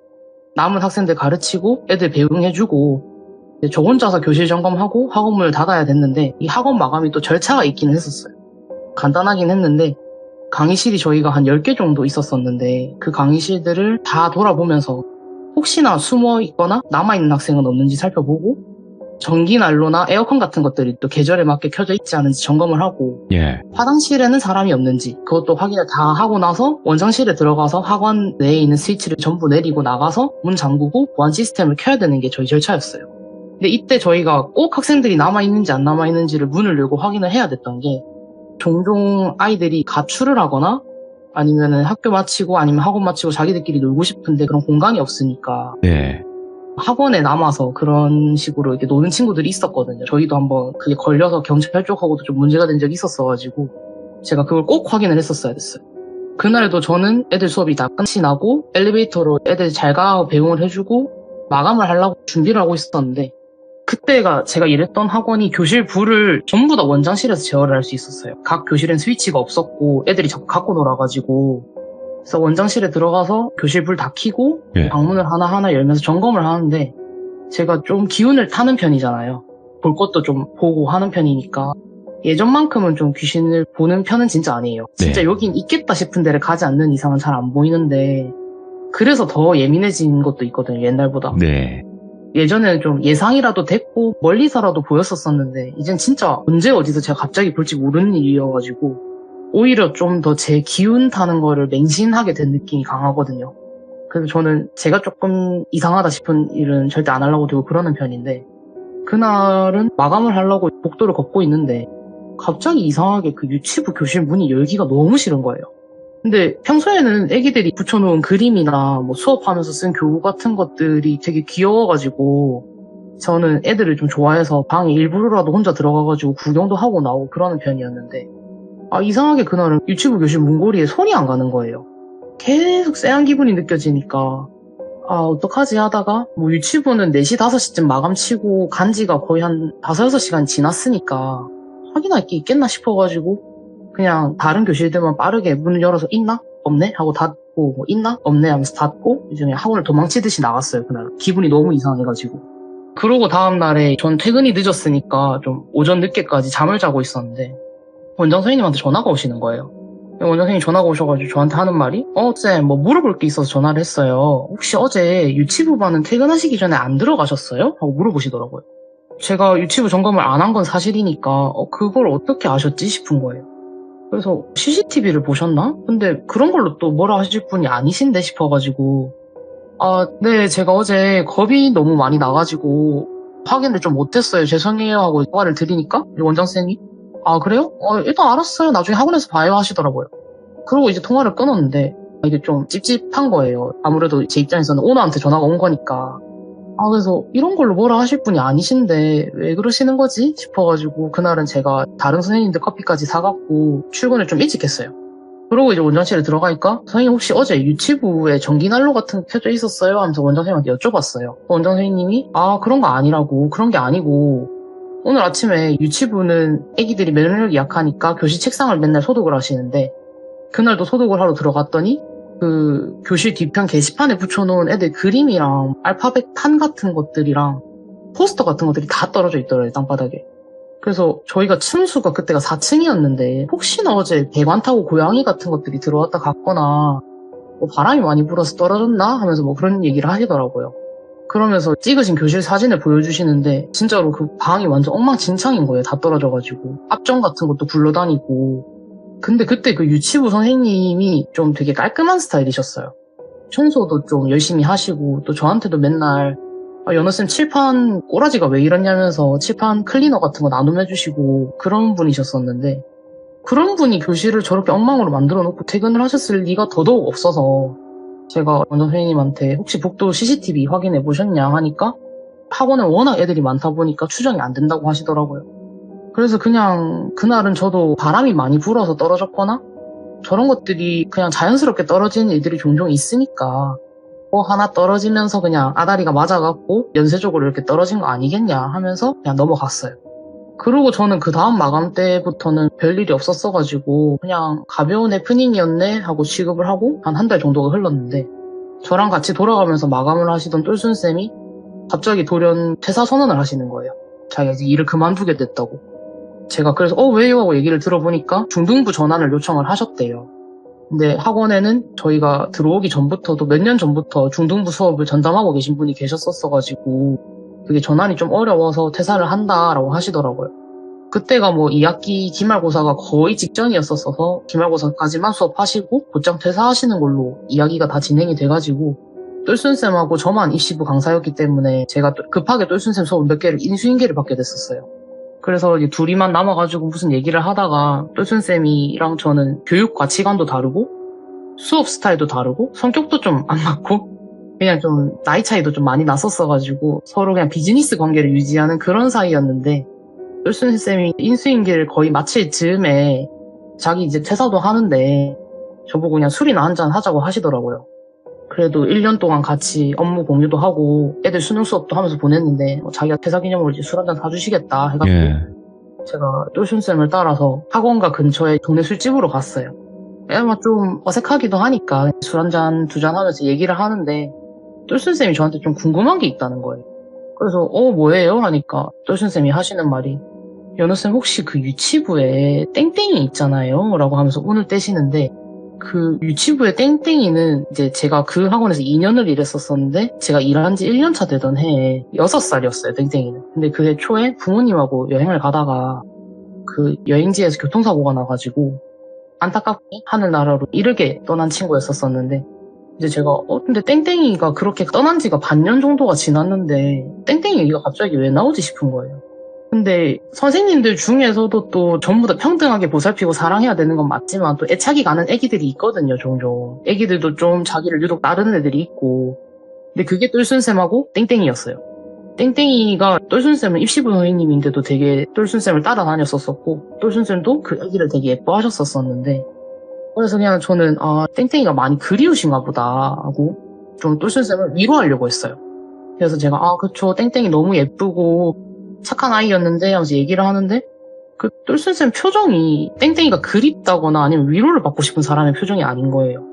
남은 학생들 가르치고 애들 배웅해주고 저 혼자서 교실 점검하고 학원 문을 닫아야 됐는데, 이 학원 마감이 또 절차가 있기는 했었어요. 간단하긴 했는데 강의실이 저희가 한 10개 정도 있었었는데 그 강의실들을 다 돌아보면서 혹시나 숨어 있거나 남아있는 학생은 없는지 살펴보고 전기 난로나 에어컨 같은 것들이 또 계절에 맞게 켜져 있지 않은지 점검을 하고,
예.
화장실에는 사람이 없는지 그것도 확인을 다 하고 나서 원장실에 들어가서 학원 내에 있는 스위치를 전부 내리고 나가서 문 잠그고 보안 시스템을 켜야 되는 게 저희 절차였어요. 근데 이때 저희가 꼭 학생들이 남아있는지 안 남아있는지를 문을 열고 확인을 해야 됐던 게, 종종 아이들이 가출을 하거나 아니면은 학교 마치고 아니면 학원 마치고 자기들끼리 놀고 싶은데 그런 공간이 없으니까
네.
학원에 남아서 그런 식으로 이렇게 노는 친구들이 있었거든요. 저희도 한번 그게 걸려서 경찰 쪽하고도 좀 문제가 된 적이 있었어가지고 제가 그걸 꼭 확인을 했었어야 됐어요. 그날에도 저는 애들 수업이 다 끝이 나고 엘리베이터로 애들 잘 가 배웅을 해주고 마감을 하려고 준비를 하고 있었는데, 그때가 제가 일했던 학원이 교실 불을 전부 다 원장실에서 제어를 할 수 있었어요. 각 교실엔 스위치가 없었고 애들이 자꾸 갖고 놀아가지고, 그래서 원장실에 들어가서 교실 불 다 켜고
예.
방문을 하나하나 열면서 점검을 하는데, 제가 좀 기운을 타는 편이잖아요. 볼 것도 좀 보고 하는 편이니까 예전만큼은 좀 귀신을 보는 편은 진짜 아니에요. 진짜
네.
여긴 있겠다 싶은 데를 가지 않는 이상은 잘 안 보이는데, 그래서 더 예민해진 것도 있거든요, 옛날보다.
네.
예전에는 좀 예상이라도 됐고 멀리서라도 보였었는데 이젠 진짜 언제 어디서 제가 갑자기 볼지 모르는 일이어가지고 오히려 좀 더 제 기운 타는 거를 맹신하게 된 느낌이 강하거든요. 그래서 저는 제가 조금 이상하다 싶은 일은 절대 안 하려고 들고 그러는 편인데, 그날은 마감을 하려고 복도를 걷고 있는데 갑자기 이상하게 그 유치부 교실 문이 열기가 너무 싫은 거예요. 근데 평소에는 애기들이 붙여놓은 그림이나 뭐 수업하면서 쓴 교구 같은 것들이 되게 귀여워가지고 저는 애들을 좀 좋아해서 방에 일부러라도 혼자 들어가가지고 구경도 하고 나오고 그러는 편이었는데, 이상하게 그날은 유치부 교실 문고리에 손이 안 가는 거예요. 계속 쎄한 기분이 느껴지니까 어떡하지 하다가 뭐 유치부는 4시 5시쯤 마감 치고 간 지가 거의 한 5, 6시간 지났으니까 확인할 게 있겠나 싶어가지고 그냥 다른 교실들만 빠르게 문을 열어서 있나? 없네? 하고 닫고, 뭐 있나? 없네? 하면서 닫고 이제 그냥 학원을 도망치듯이 나갔어요. 그날 기분이 너무 이상해가지고. 그러고 다음날에 전 퇴근이 늦었으니까 좀 오전 늦게까지 잠을 자고 있었는데 원장 선생님한테 전화가 오시는 거예요. 원장 선생님이 전화가 오셔가지고 저한테 하는 말이, 쌤, 뭐 물어볼 게 있어서 전화를 했어요. 혹시 어제 유치부반은 퇴근하시기 전에 안 들어가셨어요? 하고 물어보시더라고요. 제가 유치부 점검을 안 한 건 사실이니까 그걸 어떻게 아셨지 싶은 거예요. 그래서 CCTV를 보셨나? 근데 그런 걸로 또 뭐라 하실 분이 아니신데 싶어가지고 네, 제가 어제 겁이 너무 많이 나가지고 확인을 좀 못했어요. 죄송해요 하고 통화를 드리니까 원장쌤이 그래요? 일단 알았어요. 나중에 학원에서 봐요 하시더라고요. 그러고 이제 통화를 끊었는데 이게 좀 찝찝한 거예요. 아무래도 제 입장에서는 오너한테 전화가 온 거니까. 그래서 이런 걸로 뭐라 하실 분이 아니신데 왜 그러시는 거지 싶어가지고 그날은 제가 다른 선생님들 커피까지 사갖고 출근을 좀 일찍 했어요. 그러고 이제 원장실에 들어가니까 선생님 혹시 어제 유치부에 전기난로 같은 거 켜져 있었어요? 하면서 원장 선생님한테 여쭤봤어요. 원장 선생님이 그런 거 아니라고, 그런 게 아니고 오늘 아침에 유치부는 애기들이 면역력이 약하니까 교실 책상을 맨날 소독을 하시는데 그날도 소독을 하러 들어갔더니 그 교실 뒤편 게시판에 붙여놓은 애들 그림이랑 알파벳 판그 같은 것들이랑 포스터 같은 것들이 다 떨어져 있더래요, 땅바닥에. 그래서 저희가 층수가 그때가 4층이었는데 혹시나 어제 배관 타고 고양이 같은 것들이 들어왔다 갔거나 바람이 많이 불어서 떨어졌나 하면서 그런 얘기를 하시더라고요. 그러면서 찍으신 교실 사진을 보여주시는데 진짜로 그 방이 완전 엉망진창인 거예요. 다 떨어져가지고 앞정 같은 것도 굴러다니고. 근데 그때 그 유치부 선생님이 좀 되게 깔끔한 스타일이셨어요. 청소도 좀 열심히 하시고 또 저한테도 맨날 연어쌤 칠판 꼬라지가 왜 이러냐면서 칠판 클리너 같은 거 나눔해주시고 그런 분이셨었는데 그런 분이 교실을 저렇게 엉망으로 만들어 놓고 퇴근을 하셨을 리가 더더욱 없어서 제가 원장 선생님한테 혹시 복도 CCTV 확인해 보셨냐 하니까 학원에 워낙 애들이 많다 보니까 추정이 안 된다고 하시더라고요. 그래서 그냥 그날은 저도 바람이 많이 불어서 떨어졌거나 저런 것들이 그냥 자연스럽게 떨어지는 일들이 종종 있으니까 하나 떨어지면서 그냥 아다리가 맞아갖고 연쇄적으로 이렇게 떨어진 거 아니겠냐 하면서 그냥 넘어갔어요. 그리고 저는 그 다음 마감 때부터는 별일이 없었어가지고 그냥 가벼운 해프닝이었네 하고 취급을 하고 한 달 정도가 흘렀는데 저랑 같이 돌아가면서 마감을 하시던 똘순쌤이 갑자기 돌연 퇴사 선언을 하시는 거예요. 자기가 이제 일을 그만두게 됐다고. 제가 그래서 왜요? 하고 얘기를 들어보니까 중등부 전환을 요청을 하셨대요. 근데 학원에는 저희가 들어오기 전부터도 몇 년 전부터 중등부 수업을 전담하고 계신 분이 계셨었어가지고 그게 전환이 좀 어려워서 퇴사를 한다라고 하시더라고요. 그때가 2학기 기말고사가 거의 직전이었어서 기말고사까지만 수업하시고 곧장 퇴사하시는 걸로 이야기가 다 진행이 돼가지고 똘순쌤하고 저만 입시부 강사였기 때문에 제가 급하게 똘순쌤 수업 몇 개를 인수인계를 받게 됐었어요. 그래서 이제 둘이만 남아가지고 무슨 얘기를 하다가 똘순쌤이랑 저는 교육 가치관도 다르고 수업 스타일도 다르고 성격도 좀 안 맞고 그냥 좀 나이 차이도 좀 많이 났었어가지고 서로 그냥 비즈니스 관계를 유지하는 그런 사이였는데 똘순쌤이 인수인계를 거의 마칠 즈음에 자기 이제 퇴사도 하는데 저보고 그냥 술이나 한잔 하자고 하시더라고요. 그래도 1년 동안 같이 업무 공유도 하고 애들 수능 수업도 하면서 보냈는데 자기가 퇴사 기념으로 이제 술 한잔 사주시겠다 해가지고 제가 똘순쌤을 따라서 학원가 근처에 동네 술집으로 갔어요. 좀 어색하기도 하니까 술 한잔 두 잔 하면서 얘기를 하는데 똘순쌤이 저한테 좀 궁금한 게 있다는 거예요. 그래서 뭐예요? 하니까 똘순쌤이 하시는 말이 연우쌤 혹시 그 유치부에 땡땡이 있잖아요 라고 하면서 운을 떼시는데 그 유치부의 땡땡이는 이제 제가 그 학원에서 2년을 일했었었는데 제가 일한 지 1년차 되던 해에 6살이었어요, 땡땡이는. 근데 그 해 초에 부모님하고 여행을 가다가 그 여행지에서 교통사고가 나가지고 안타깝게 하늘나라로 이르게 떠난 친구였었었는데 이제 제가 근데 땡땡이가 그렇게 떠난 지가 반년 정도가 지났는데 땡땡이 얘기가 갑자기 왜 나오지 싶은 거예요. 근데 선생님들 중에서도 또 전부 다 평등하게 보살피고 사랑해야 되는 건 맞지만 또 애착이 가는 애기들이 있거든요, 종종. 애기들도 좀 자기를 유독 따르는 애들이 있고. 근데 그게 똘순쌤하고 땡땡이였어요. 땡땡이가 똘순쌤은 입시부 선생님인데도 되게 똘순쌤을 따라다녔었었고 똘순쌤도 그 애기를 되게 예뻐하셨었었는데 그래서 그냥 저는 땡땡이가 많이 그리우신가 보다 하고 좀 똘순쌤을 위로하려고 했어요. 그래서 제가 그쵸, 땡땡이 너무 예쁘고 착한 아이였는데 하면서 얘기를 하는데 그 똘순쌤 표정이 땡땡이가 그립다거나 아니면 위로를 받고 싶은 사람의 표정이 아닌 거예요.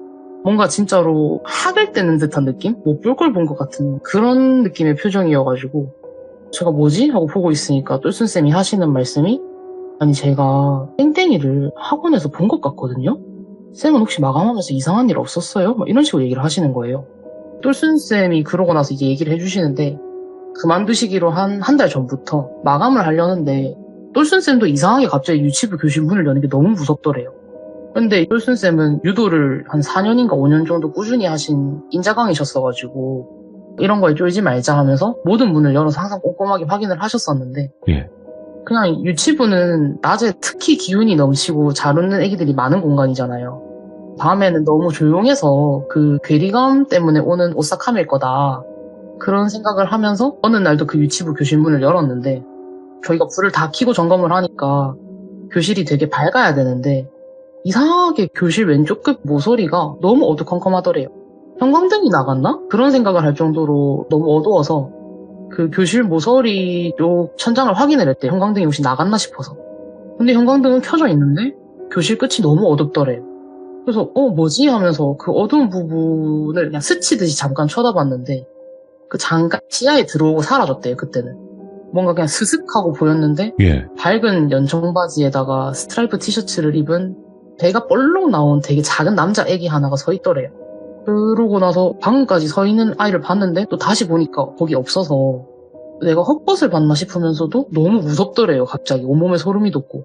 뭔가 진짜로 학을 떼는 듯한 느낌? 못 볼 걸 본 것 같은 그런 느낌의 표정이어가지고 제가 뭐지? 하고 보고 있으니까 똘순쌤이 하시는 말씀이 아니 제가 땡땡이를 학원에서 본 것 같거든요? 쌤은 혹시 마감하면서 이상한 일 없었어요? 이런 식으로 얘기를 하시는 거예요. 똘순쌤이 그러고 나서 이제 얘기를 해주시는데 그만두시기로 한 달 전부터 마감을 하려는데 똘순쌤도 이상하게 갑자기 유치부 교실 문을 여는 게 너무 무섭더래요. 근데 똘순쌤은 유도를 한 4년인가 5년 정도 꾸준히 하신 인자강이셨어가지고 이런 거에 쫄지 말자 하면서 모든 문을 열어서 항상 꼼꼼하게 확인을 하셨었는데
예.
그냥 유치부는 낮에 특히 기운이 넘치고 잘 웃는 애기들이 많은 공간이잖아요. 밤에는 너무 조용해서 그 괴리감 때문에 오는 오싹함일 거다. 그런 생각을 하면서 어느 날도 그 유치부 교실 문을 열었는데 저희가 불을 다 켜고 점검을 하니까 교실이 되게 밝아야 되는데 이상하게 교실 왼쪽 끝 모서리가 너무 어두컴컴하더래요. 형광등이 나갔나? 그런 생각을 할 정도로 너무 어두워서 그 교실 모서리 쪽 천장을 확인을 했대요. 형광등이 혹시 나갔나 싶어서. 근데 형광등은 켜져 있는데 교실 끝이 너무 어둡더래요. 그래서 뭐지? 하면서 그 어두운 부분을 그냥 스치듯이 잠깐 쳐다봤는데 그 잠깐 시야에 들어오고 사라졌대요. 그때는. 뭔가 그냥 스슥하고 보였는데
예.
밝은 연청 바지에다가 스트라이프 티셔츠를 입은 배가 볼록 나온 되게 작은 남자 애기 하나가 서 있더래요. 그러고 나서 방금까지 서 있는 아이를 봤는데 또 다시 보니까 거기 없어서 내가 헛것을 봤나 싶으면서도 너무 무섭더래요. 갑자기 온몸에 소름이 돋고.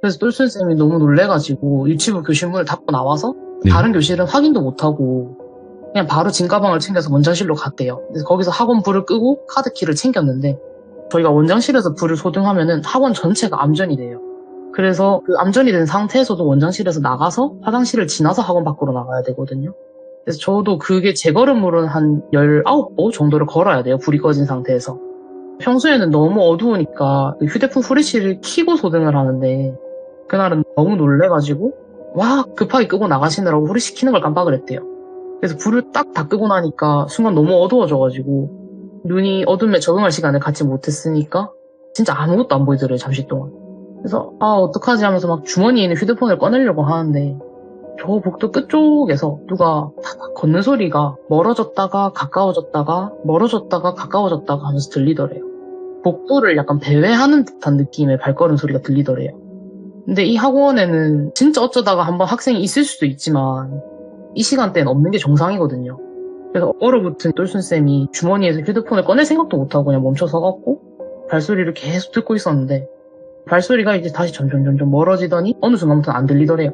그래서 똘순쌤이 너무 놀래가지고 유치부 교실 문을 닫고 나와서
네.
다른 교실은 확인도 못하고 그냥 바로 진가방을 챙겨서 원장실로 갔대요. 그래서 거기서 학원 불을 끄고 카드키를 챙겼는데 저희가 원장실에서 불을 소등하면은 학원 전체가 암전이 돼요. 그래서 그 암전이 된 상태에서도 원장실에서 나가서 화장실을 지나서 학원 밖으로 나가야 되거든요. 그래서 저도 그게 제 걸음으로는 한 19보 정도를 걸어야 돼요. 불이 꺼진 상태에서. 평소에는 너무 어두우니까 휴대폰 후레쉬를 켜고 소등을 하는데 그날은 너무 놀래가지고 와 급하게 끄고 나가시느라고 후레쉬 켜는 걸 깜빡을 했대요. 그래서 불을 딱 다 끄고 나니까 순간 너무 어두워져가지고 눈이 어둠에 적응할 시간을 갖지 못했으니까 진짜 아무것도 안 보이더래요. 잠시 동안. 그래서 어떡하지 하면서 막 주머니에 있는 휴대폰을 꺼내려고 하는데 저 복도 끝쪽에서 누가 타닥 걷는 소리가 멀어졌다가 가까워졌다가 멀어졌다가 가까워졌다가 하면서 들리더래요. 복도를 약간 배회하는 듯한 느낌의 발걸음 소리가 들리더래요. 근데 이 학원에는 진짜 어쩌다가 한번 학생이 있을 수도 있지만 이 시간대는 없는 게 정상이거든요. 그래서 얼어붙은 똘순쌤이 주머니에서 휴대폰을 꺼낼 생각도 못하고 그냥 멈춰서갖고 발소리를 계속 듣고 있었는데 발소리가 이제 다시 점점 멀어지더니 어느 순간부터 안 들리더래요.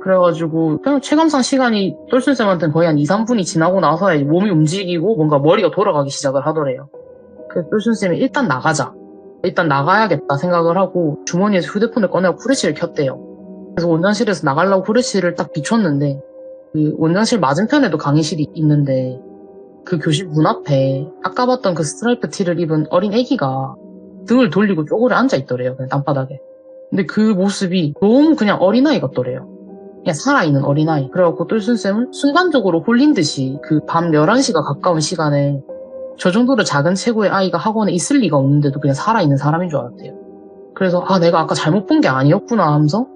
그래가지고 그냥 체감상 시간이 똘순쌤한테는 거의 한 2, 3분이 지나고 나서야 몸이 움직이고 뭔가 머리가 돌아가기 시작을 하더래요. 그래서 똘순쌤이 일단 나가자. 일단 나가야겠다 생각을 하고 주머니에서 휴대폰을 꺼내고 후레쉬를 켰대요. 그래서 원장실에서 나가려고 후레쉬를 딱 비췄는데 그 원장실 맞은편에도 강의실이 있는데 그 교실 문 앞에 아까 봤던 그 스트라이프 티를 입은 어린 애기가 등을 돌리고 쪼그려 앉아있더래요. 그냥 땅바닥에. 근데 그 모습이 너무 그냥 어린아이 같더래요. 그냥 살아있는 어린아이. 그래갖고 똘순쌤은 순간적으로 홀린 듯이 그 밤 11시가 가까운 시간에 저 정도로 작은 체구의 아이가 학원에 있을 리가 없는데도 그냥 살아있는 사람인 줄 알았대요. 그래서 내가 아까 잘못 본 게 아니었구나 하면서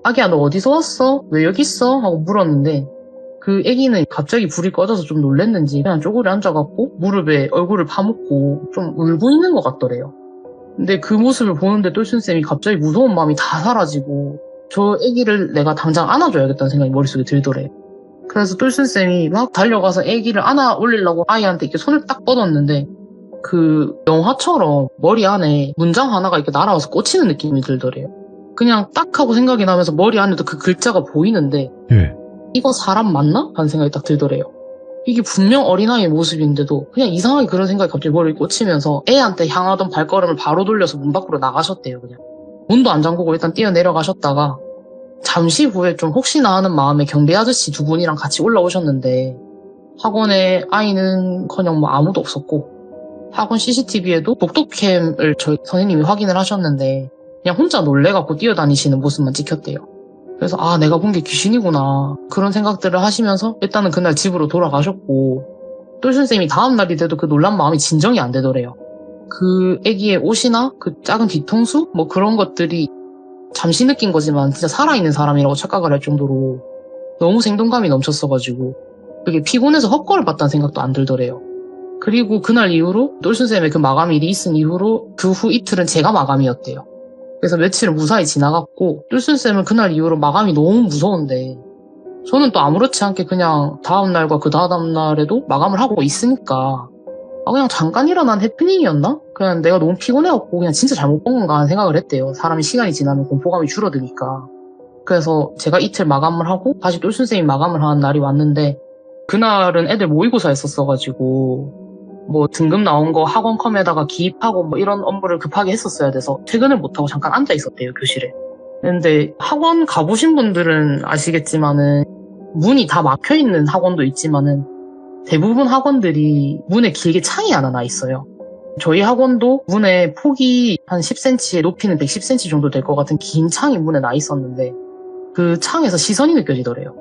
아기야 너 어디서 왔어? 왜 여기 있어? 하고 물었는데 그 애기는 갑자기 불이 꺼져서 좀 놀랬는지 그냥 쪼그려 앉아갖고 무릎에 얼굴을 파묻고 좀 울고 있는 것 같더래요. 근데 그 모습을 보는데 똘순쌤이 갑자기 무서운 마음이 다 사라지고 저 애기를 내가 당장 안아줘야겠다는 생각이 머릿속에 들더래요. 그래서 똘순쌤이 막 달려가서 애기를 안아 올리려고 아이한테 이렇게 손을 딱 뻗었는데 그 영화처럼 머리 안에 문장 하나가 이렇게 날아와서 꽂히는 느낌이 들더래요. 그냥 딱 하고 생각이 나면서 머리 안에도 그 글자가 보이는데
예.
이거 사람 맞나? 하는 생각이 딱 들더래요. 이게 분명 어린아이의 모습인데도 그냥 이상하게 그런 생각이 갑자기 머리에 꽂히면서 애한테 향하던 발걸음을 바로 돌려서 문 밖으로 나가셨대요. 그냥 문도 안 잠그고 일단 뛰어내려가셨다가 잠시 후에 좀 혹시나 하는 마음에 경비 아저씨 두 분이랑 같이 올라오셨는데 학원에 아이는커녕 뭐 아무도 없었고 학원 CCTV에도 복도캠을 저희 선생님이 확인을 하셨는데 그냥 혼자 놀래갖고 뛰어다니시는 모습만 찍혔대요. 그래서 내가 본 게 귀신이구나 그런 생각들을 하시면서 일단은 그날 집으로 돌아가셨고 똘순쌤이 다음날이 돼도 그 놀란 마음이 진정이 안 되더래요. 그 애기의 옷이나 그 작은 뒤통수? 뭐 그런 것들이 잠시 느낀 거지만 진짜 살아있는 사람이라고 착각을 할 정도로 너무 생동감이 넘쳤어가지고 그게 피곤해서 헛걸을 봤다는 생각도 안 들더래요. 그리고 그날 이후로 똘순쌤의 그 마감일이 있은 이후로 그 후 이틀은 제가 마감이었대요. 그래서 며칠은 무사히 지나갔고 똘순쌤은 그날 이후로 마감이 너무 무서운데 저는 또 아무렇지 않게 그냥 다음날과 그 다음날에도 마감을 하고 있으니까 그냥 잠깐 일어난 해프닝이었나? 그냥 내가 너무 피곤해갖고 그냥 진짜 잘못 본 건가 하는 생각을 했대요. 사람이 시간이 지나면 공포감이 줄어드니까. 그래서 제가 이틀 마감을 하고 다시 똘순쌤이 마감을 하는 날이 왔는데 그날은 애들 모의고사 했었어가지고 뭐 등급 나온 거 학원컴에다가 기입하고 뭐 이런 업무를 급하게 했었어야 돼서 퇴근을 못하고 잠깐 앉아 있었대요, 교실에. 근데 학원 가보신 분들은 아시겠지만은 문이 다 막혀있는 학원도 있지만은 대부분 학원들이 문에 길게 창이 하나 나 있어요. 저희 학원도 문에 폭이 한 10cm, 높이는 110cm 정도 될 것 같은 긴 창이 문에 나 있었는데 그 창에서 시선이 느껴지더래요.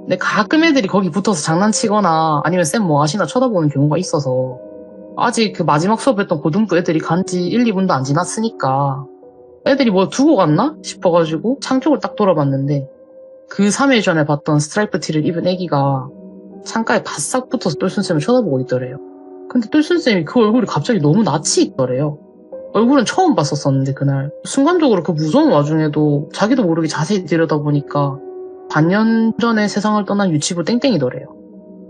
근데 가끔 애들이 거기 붙어서 장난치거나 아니면 쌤 뭐 하시나 쳐다보는 경우가 있어서 아직 그 마지막 수업했던 고등부 애들이 간지 1, 2분도 안 지났으니까 애들이 뭐 두고 갔나 싶어가지고 창 쪽을 딱 돌아봤는데 그 3일 전에 봤던 스트라이프 티를 입은 애기가 창가에 바싹 붙어서 똘순쌤을 쳐다보고 있더래요. 근데 똘순쌤이 그 얼굴이 갑자기 너무 낯이 있더래요. 얼굴은 처음 봤었었는데 그날 순간적으로 그 무서운 와중에도 자기도 모르게 자세히 들여다보니까 반년 전에 세상을 떠난 유치부 땡땡이더래요.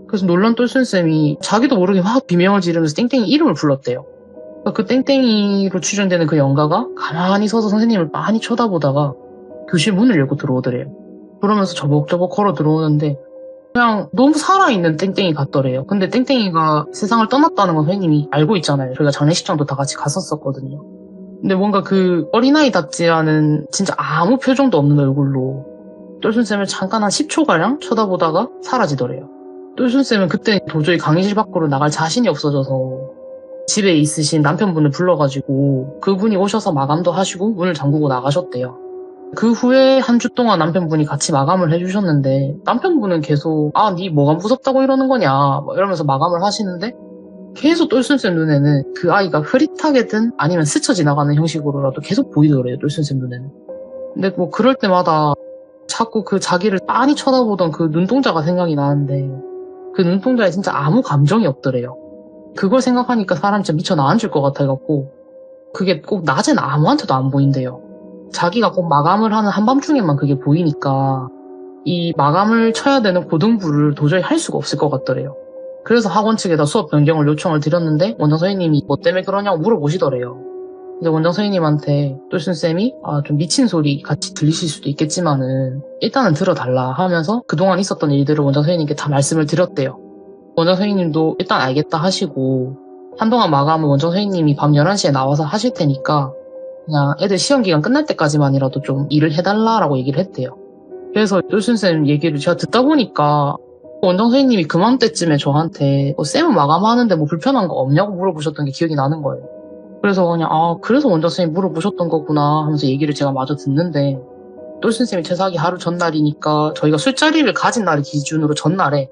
그래서 놀란 똘순쌤이 자기도 모르게 확 비명을 지르면서 땡땡이 이름을 불렀대요. 그 땡땡이로 추정되는 그 영가가 가만히 서서 선생님을 많이 쳐다보다가 교실 문을 열고 들어오더래요. 그러면서 저벅저벅 걸어 들어오는데 그냥 너무 살아있는 땡땡이 같더래요. 근데 땡땡이가 세상을 떠났다는 건 선생님이 알고 있잖아요. 저희가 장례식장도 다 같이 갔었거든요. 근데 뭔가 그 어린아이답지 않은 진짜 아무 표정도 없는 얼굴로 똘순쌤을 잠깐 한 10초가량 쳐다보다가 사라지더래요. 똘순쌤은 그때 도저히 강의실 밖으로 나갈 자신이 없어져서 집에 있으신 남편분을 불러가지고 그분이 오셔서 마감도 하시고 문을 잠그고 나가셨대요. 그 후에 한 주 동안 남편분이 같이 마감을 해주셨는데 남편분은 계속 니 뭐가 무섭다고 이러는 거냐 뭐 이러면서 마감을 하시는데 계속 똘순쌤 눈에는 그 아이가 흐릿하게든 아니면 스쳐 지나가는 형식으로라도 계속 보이더래요. 똘순쌤 눈에는. 근데 뭐 그럴 때마다 자꾸 그 자기를 빤히 쳐다보던 그 눈동자가 생각이 나는데 그 눈동자에 진짜 아무 감정이 없더래요. 그걸 생각하니까 사람이 진짜 미쳐 나앉을 것 같아갖고 그게 꼭 낮엔 아무한테도 안 보인대요. 자기가 꼭 마감을 하는 한밤중에만 그게 보이니까 이 마감을 쳐야 되는 고등부를 도저히 할 수가 없을 것 같더래요. 그래서 학원 측에다 수업 변경을 요청을 드렸는데 원장 선생님이 뭐 때문에 그러냐고 물어보시더래요. 근데 원장 선생님한테 똘순쌤이 좀 미친 소리 같이 들리실 수도 있겠지만은 일단은 들어달라 하면서 그동안 있었던 일들을 원장 선생님께 다 말씀을 드렸대요. 원장 선생님도 일단 알겠다 하시고 한동안 마감은 원장 선생님이 밤 11시에 나와서 하실 테니까 그냥 애들 시험 기간 끝날 때까지만이라도 좀 일을 해달라라고 얘기를 했대요. 그래서 똘순쌤 얘기를 제가 듣다 보니까 원장 선생님이 그맘때쯤에 저한테 쌤은 마감하는데 뭐 불편한 거 없냐고 물어보셨던 게 기억이 나는 거예요. 그래서 그냥 그래서 원장 선생님 물어보셨던 거구나 하면서 얘기를 제가 마저 듣는데 똘순쌤이 퇴사하기 하루 전날이니까 저희가 술자리를 가진 날을 기준으로 전날에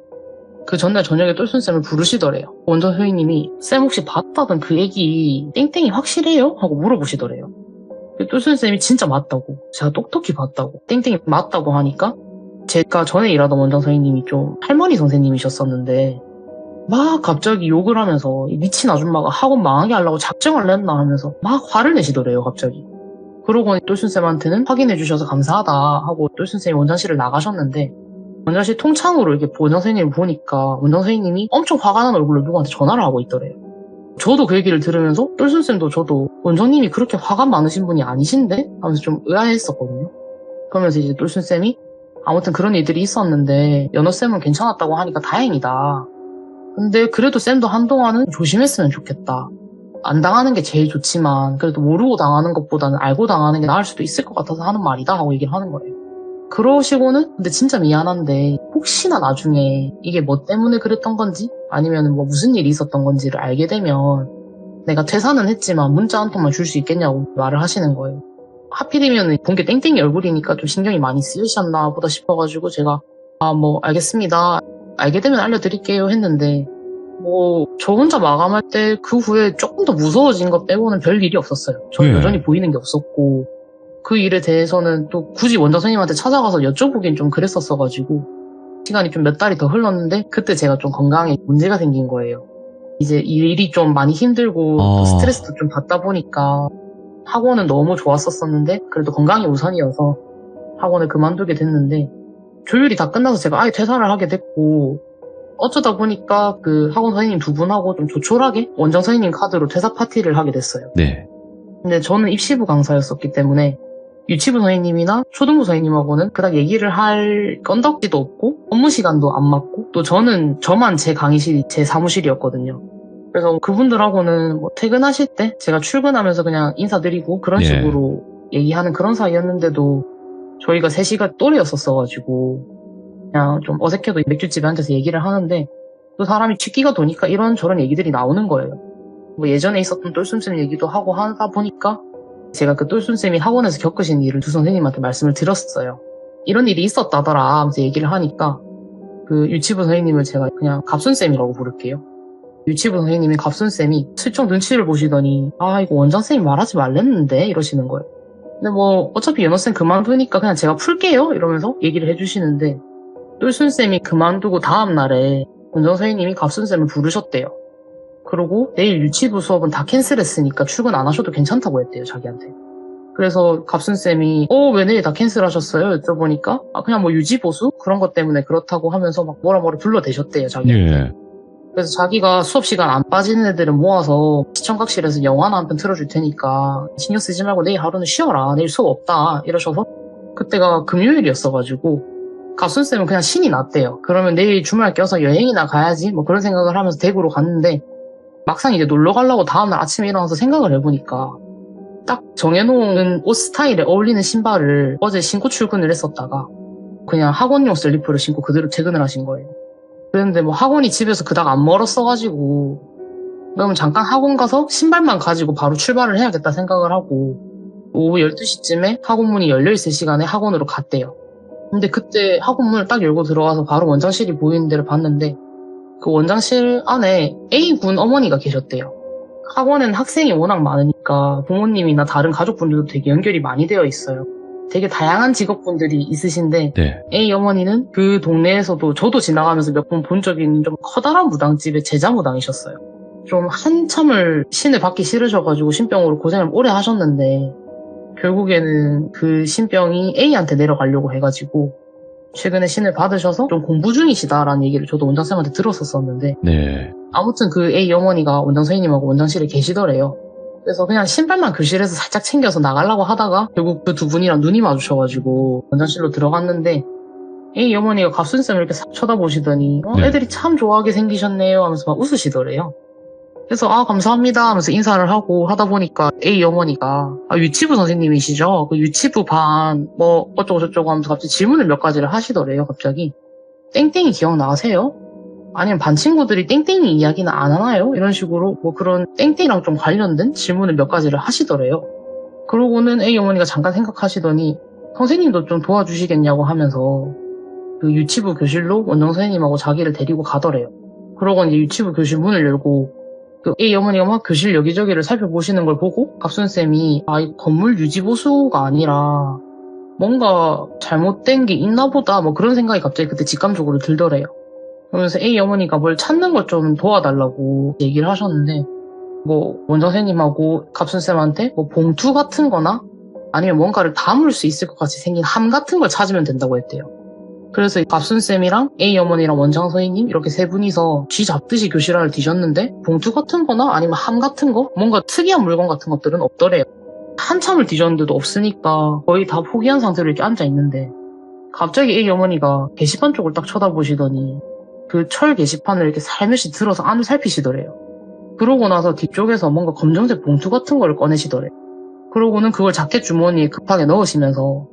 그 전날 저녁에 똘순쌤을 부르시더래요. 원장 선생님이 쌤 혹시 봤다던 그 얘기 땡땡이 확실해요? 하고 물어보시더래요. 똘순쌤이 진짜 맞다고 제가 똑똑히 봤다고 땡땡이 맞다고 하니까 제가 전에 일하던 원장 선생님이 좀 할머니 선생님이셨었는데 막 갑자기 욕을 하면서 이 미친 아줌마가 학원 망하게 하려고 작정을 냈나 하면서 막 화를 내시더래요 갑자기. 그러고 똘순쌤한테는 확인해 주셔서 감사하다 하고 똘순쌤이 원장실을 나가셨는데 원장실 통창으로 이렇게 원장 선생님을 보니까 원장 선생님이 엄청 화가 난 얼굴로 누구한테 전화를 하고 있더래요. 저도 그 얘기를 들으면서 똘순쌤도 저도 원장님이 그렇게 화가 많으신 분이 아니신데? 하면서 좀 의아했었거든요. 그러면서 이제 똘순쌤이 아무튼 그런 일들이 있었는데 연어쌤은 괜찮았다고 하니까 다행이다. 근데 그래도 쌤도 한동안은 조심했으면 좋겠다. 안 당하는 게 제일 좋지만 그래도 모르고 당하는 것보다는 알고 당하는 게 나을 수도 있을 것 같아서 하는 말이다 하고 얘기를 하는 거예요. 그러시고는 근데 진짜 미안한데 혹시나 나중에 이게 뭐 때문에 그랬던 건지 아니면 뭐 무슨 일이 있었던 건지를 알게 되면 내가 퇴사는 했지만 문자 한 통만 줄 수 있겠냐고 말을 하시는 거예요. 하필이면 본 게 땡땡이 얼굴이니까 좀 신경이 많이 쓰이셨나 보다 싶어가지고 제가 뭐 알겠습니다. 알게 되면 알려드릴게요 했는데 뭐 저 혼자 마감할 때 그 후에 조금 더 무서워진 것 빼고는 별 일이 없었어요. 저는 여전히 보이는 게 없었고 그 일에 대해서는 또 굳이 원장 선생님한테 찾아가서 여쭤보긴 좀 그랬었어가지고 시간이 좀 몇 달이 더 흘렀는데 그때 제가 좀 건강에 문제가 생긴 거예요. 이제 일이 좀 많이 힘들고 또 스트레스도 좀 받다 보니까 학원은 너무 좋았었는데 그래도 건강이 우선이어서 학원을 그만두게 됐는데 조율이 다 끝나서 제가 아예 퇴사를 하게 됐고 어쩌다 보니까 그 학원 선생님 두 분하고 좀 조촐하게 원장 선생님 카드로 퇴사 파티를 하게 됐어요.
네.
근데 저는 입시부 강사였었기 때문에 유치부 선생님이나 초등부 선생님하고는 그닥 얘기를 할 건덕지도 없고 업무 시간도 안 맞고 또 저는 저만 제 강의실이 제 사무실이었거든요. 그래서 그분들하고는 뭐 퇴근하실 때 제가 출근하면서 그냥 인사드리고 그런
예.
식으로 얘기하는 그런 사이였는데도 저희가 3시가 또래였었어가지고 그냥 좀 어색해도 맥주집에 앉아서 얘기를 하는데 또 사람이 취기가 도니까 이런저런 얘기들이 나오는 거예요. 뭐 예전에 있었던 똘순쌤 얘기도 하고 하다 보니까 제가 그 똘순쌤이 학원에서 겪으신 일을 두 선생님한테 말씀을 드렸어요. 이런 일이 있었다더라 하면서 얘기를 하니까 그 유치부 선생님을 제가 그냥 갑순쌤이라고 부를게요. 유치부 선생님이 갑순쌤이 슬쩍 눈치를 보시더니 아 이거 원장쌤이 말하지 말랬는데 이러시는 거예요. 근데 뭐 어차피 연어쌤 그만두니까 그냥 제가 풀게요 이러면서 얘기를 해주시는데 똘순쌤이 그만두고 다음날에 원장 선생님이 갑순쌤을 부르셨대요. 그러고 내일 유치부 수업은 다 캔슬했으니까 출근 안 하셔도 괜찮다고 했대요 자기한테. 그래서 갑순쌤이 왜 내일 다 캔슬하셨어요? 여쭤보니까 그냥 뭐 유지보수? 그런 것 때문에 그렇다고 하면서 막 뭐라 불러대셨대요 자기한테.
예.
그래서 자기가 수업 시간 안 빠지는 애들은 모아서 시청각실에서 영화나 한 편 틀어줄 테니까 신경 쓰지 말고 내일 하루는 쉬어라. 내일 수업 없다. 이러셔서 그때가 금요일이었어가지고 갑순쌤은 그냥 신이 났대요. 그러면 내일 주말 껴서 여행이나 가야지 뭐 그런 생각을 하면서 대구로 갔는데 막상 이제 놀러 가려고 다음날 아침에 일어나서 생각을 해보니까 딱 정해놓은 옷 스타일에 어울리는 신발을 어제 신고 출근을 했었다가 그냥 학원용 슬리퍼를 신고 그대로 퇴근을 하신 거예요. 그런데 뭐 학원이 집에서 그닥 안 멀었어가지고 그러면 잠깐 학원 가서 신발만 가지고 바로 출발을 해야겠다 생각을 하고 오후 12시쯤에 학원 문이 열려있을 시간에 학원으로 갔대요. 근데 그때 학원 문을 딱 열고 들어가서 바로 원장실이 보이는 데를 봤는데 그 원장실 안에 A군 어머니가 계셨대요. 학원에는 학생이 워낙 많으니까 부모님이나 다른 가족분들도 되게 연결이 많이 되어 있어요. 되게 다양한 직업분들이 있으신데
네.
A 어머니는 그 동네에서도 저도 지나가면서 몇 번 본 적이 있는 좀 커다란 무당집의 제자무당이셨어요. 좀 한참을 신을 받기 싫으셔가지고 신병으로 고생을 오래 하셨는데 결국에는 그 신병이 A한테 내려가려고 해가지고 최근에 신을 받으셔서 좀 공부 중이시다라는 얘기를 저도 원장쌤한테 들었었는데
네.
아무튼 그 A 어머니가 원장 선생님하고 원장실에 계시더래요. 그래서 그냥 신발만 교실에서 살짝 챙겨서 나가려고 하다가 결국 그 두 분이랑 눈이 마주쳐가지고 원장실로 들어갔는데 A 어머니가 갑순쌤을 이렇게 싹 쳐다보시더니
네.
애들이 참 좋아하게 생기셨네요 하면서 막 웃으시더래요. 그래서 감사합니다 하면서 인사를 하고 하다 보니까 A 어머니가 유치부 선생님이시죠? 그 유치부 반 뭐 어쩌고 저쩌고 하면서 갑자기 질문을 몇 가지를 하시더래요. 갑자기 땡땡이 기억나세요? 아니면 반 친구들이 땡땡이 이야기는 안 하나요? 이런 식으로 뭐 그런 땡땡이랑 좀 관련된 질문을 몇 가지를 하시더래요. 그러고는 A 어머니가 잠깐 생각하시더니 선생님도 좀 도와주시겠냐고 하면서 그 유치부 교실로 원장 선생님하고 자기를 데리고 가더래요. 그러고 이제 유치부 교실 문을 열고 그 A 어머니가 막 교실 여기저기를 살펴보시는 걸 보고 갑순쌤이 이 건물 유지보수가 아니라 뭔가 잘못된 게 있나 보다 뭐 그런 생각이 갑자기 그때 직감적으로 들더래요. 그러면서 A 어머니가 뭘 찾는 걸 좀 도와달라고 얘기를 하셨는데 뭐 원장 선생님하고 갑순쌤한테 뭐 봉투 같은 거나 아니면 뭔가를 담을 수 있을 것 같이 생긴 함 같은 걸 찾으면 된다고 했대요. 그래서 갑순쌤이랑 A 어머니랑 원장 선생님 이렇게 세 분이서 쥐 잡듯이 교실 안을 뒤졌는데 봉투 같은 거나 아니면 함 같은 거 뭔가 특이한 물건 같은 것들은 없더래요. 한참을 뒤졌는데도 없으니까 거의 다 포기한 상태로 이렇게 앉아있는데 갑자기 A 어머니가 게시판 쪽을 딱 쳐다보시더니 그 철 게시판을 이렇게 살며시 들어서 안을 살피시더래요. 그러고 나서 뒤쪽에서 뭔가 검정색 봉투 같은 걸 꺼내시더래. 그러고는 그걸 자켓 주머니에 급하게 넣으시면서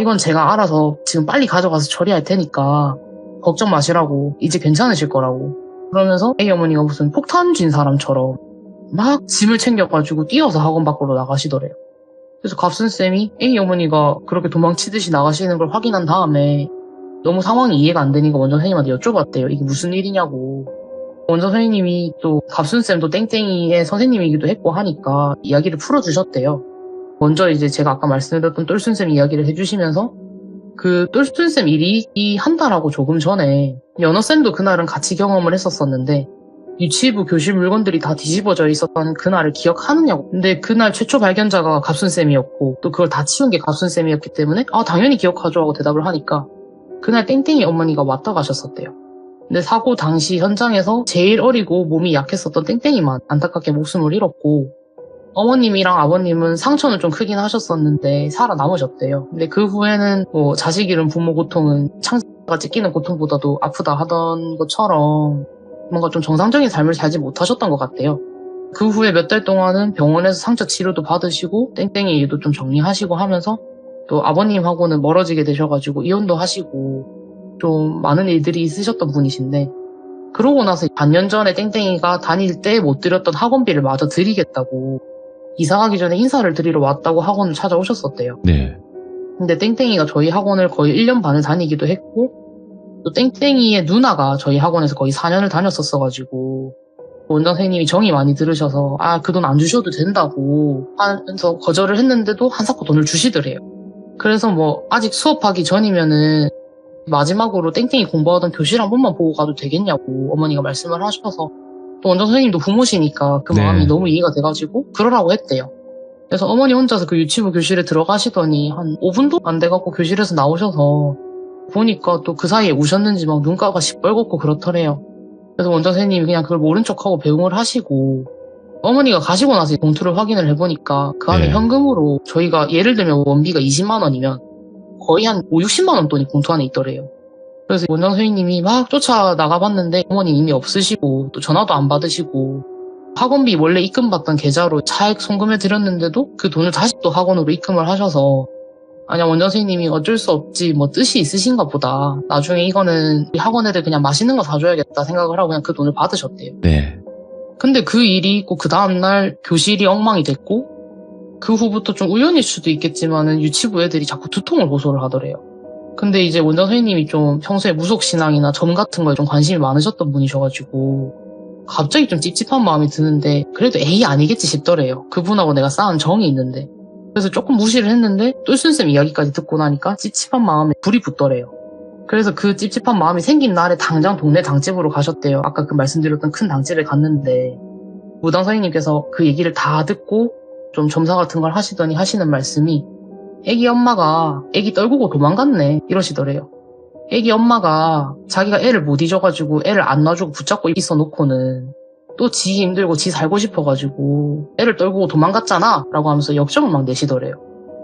이건 제가 알아서 지금 빨리 가져가서 처리할 테니까 걱정 마시라고 이제 괜찮으실 거라고 그러면서 A 어머니가 무슨 폭탄 쥔 사람처럼 막 짐을 챙겨가지고 뛰어서 학원 밖으로 나가시더래요. 그래서 갑순쌤이 A 어머니가 그렇게 도망치듯이 나가시는 걸 확인한 다음에 너무 상황이 이해가 안 되니까 원장 선생님한테 여쭤봤대요. 이게 무슨 일이냐고. 원장 선생님이 또 갑순쌤도 땡땡이의 선생님이기도 했고 하니까 이야기를 풀어주셨대요. 먼저 이제 제가 아까 말씀드렸던 똘순쌤 이야기를 해주시면서 그 똘순쌤 일이 한 달하고 조금 전에 연어쌤도 그날은 같이 경험을 했었었는데 유치부 교실 물건들이 다 뒤집어져 있었던 그날을 기억하느냐고. 근데 그날 최초 발견자가 갑순쌤이었고 또 그걸 다 치운 게 갑순쌤이었기 때문에 당연히 기억하죠 하고 대답을 하니까 그날 땡땡이 어머니가 왔다 가셨었대요. 근데 사고 당시 현장에서 제일 어리고 몸이 약했었던 땡땡이만 안타깝게 목숨을 잃었고, 어머님이랑 아버님은 상처는 좀 크긴 하셨었는데 살아남으셨대요. 근데 그 후에는 뭐 자식 잃은 부모 고통은 창자가 찢기는 고통보다도 아프다 하던 것처럼 뭔가 좀 정상적인 삶을 살지 못하셨던 것 같대요. 그 후에 몇 달 동안은 병원에서 상처 치료도 받으시고 땡땡이 일도 좀 정리하시고 하면서 또 아버님하고는 멀어지게 되셔가지고 이혼도 하시고 좀 많은 일들이 있으셨던 분이신데, 그러고 나서 반년 전에 땡땡이가 다닐 때 못 드렸던 학원비를 마저 드리겠다고 이사가기 전에 인사를 드리러 왔다고 학원을 찾아오셨었대요.
네.
근데 땡땡이가 저희 학원을 거의 1년 반을 다니기도 했고, 또 땡땡이의 누나가 저희 학원에서 거의 4년을 다녔었어가지고 원장 선생님이 정이 많이 들으셔서 그 돈 안 주셔도 된다고 하면서 거절을 했는데도 한사코 돈을 주시더래요. 그래서 뭐 아직 수업하기 전이면은 마지막으로 땡땡이 공부하던 교실 한 번만 보고 가도 되겠냐고 어머니가 말씀을 하셔서, 또 원장 선생님도 부모시니까 그 마음이
네.
너무 이해가 돼가지고 그러라고 했대요. 그래서 어머니 혼자서 그 유치부 교실에 들어가시더니 한 5분도 안 돼갖고 교실에서 나오셔서 보니까 또 그 사이에 우셨는지 막 눈가가 시뻘겋고 그렇더래요. 그래서 원장 선생님이 그냥 그걸 모른 척하고 배웅을 하시고, 어머니가 가시고 나서 봉투를 확인을 해보니까 그 안에
네.
현금으로 저희가 예를 들면 원비가 20만 원이면 거의 한 5, 60만 원 돈이 봉투 안에 있더래요. 그래서 원장 선생님이 막 쫓아나가봤는데 어머니 이미 없으시고 또 전화도 안 받으시고, 학원비 원래 입금받던 계좌로 차액 송금해 드렸는데도 그 돈을 다시 또 학원으로 입금을 하셔서, 아니야 원장 선생님이 어쩔 수 없지 뭐 뜻이 있으신가 보다, 나중에 이거는 우리 학원 애들 그냥 맛있는 거 사줘야겠다 생각을 하고 그냥 그 돈을 받으셨대요.
네.
근데 그 일이 있고 그 다음날 교실이 엉망이 됐고, 그 후부터 좀 우연일 수도 있겠지만은 유치부 애들이 자꾸 두통을 호소를 하더래요. 근데 이제 원장 선생님이 좀 평소에 무속신앙이나 점 같은 거에 좀 관심이 많으셨던 분이셔가지고 갑자기 좀 찝찝한 마음이 드는데, 그래도 에이 아니겠지 싶더래요. 그분하고 내가 쌓은 정이 있는데. 그래서 조금 무시를 했는데 똘순쌤 이야기까지 듣고 나니까 찝찝한 마음에 불이 붙더래요. 그래서 그 찝찝한 마음이 생긴 날에 당장 동네 당집으로 가셨대요. 아까 그 말씀드렸던 큰 당집에 갔는데 무당 선생님께서 그 얘기를 다 듣고 좀 점사 같은 걸 하시더니 하시는 말씀이, 애기 엄마가 애기 떨구고 도망갔네 이러시더래요. 애기 엄마가 자기가 애를 못 잊어가지고 애를 안 놔주고 붙잡고 있어 놓고는 또 지 힘들고 지 살고 싶어가지고 애를 떨구고 도망갔잖아 라고 하면서 역정을 막 내시더래요.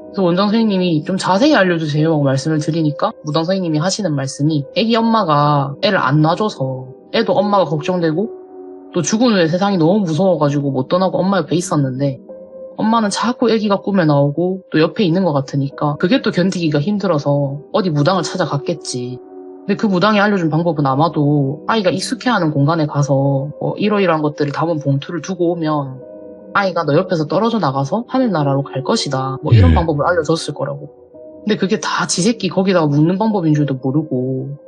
그래서 원장 선생님이 좀 자세히 알려주세요 하고 말씀을 드리니까 무당 선생님이 하시는 말씀이, 애기 엄마가 애를 안 놔줘서 애도 엄마가 걱정되고 또 죽은 후에 세상이 너무 무서워가지고 못 떠나고 엄마 옆에 있었는데, 엄마는 자꾸 애기가 꿈에 나오고 또 옆에 있는 것 같으니까 그게 또 견디기가 힘들어서 어디 무당을 찾아갔겠지. 근데 그 무당이 알려준 방법은 아마도 아이가 익숙해하는 공간에 가서 이러이러한 것들을 담은 봉투를 두고 오면 아이가 너 옆에서 떨어져 나가서 하늘나라로 갈 것이다, 뭐 이런 방법을 알려줬을 거라고. 근데 그게 다 지 새끼 거기다가 묻는 방법인 줄도 모르고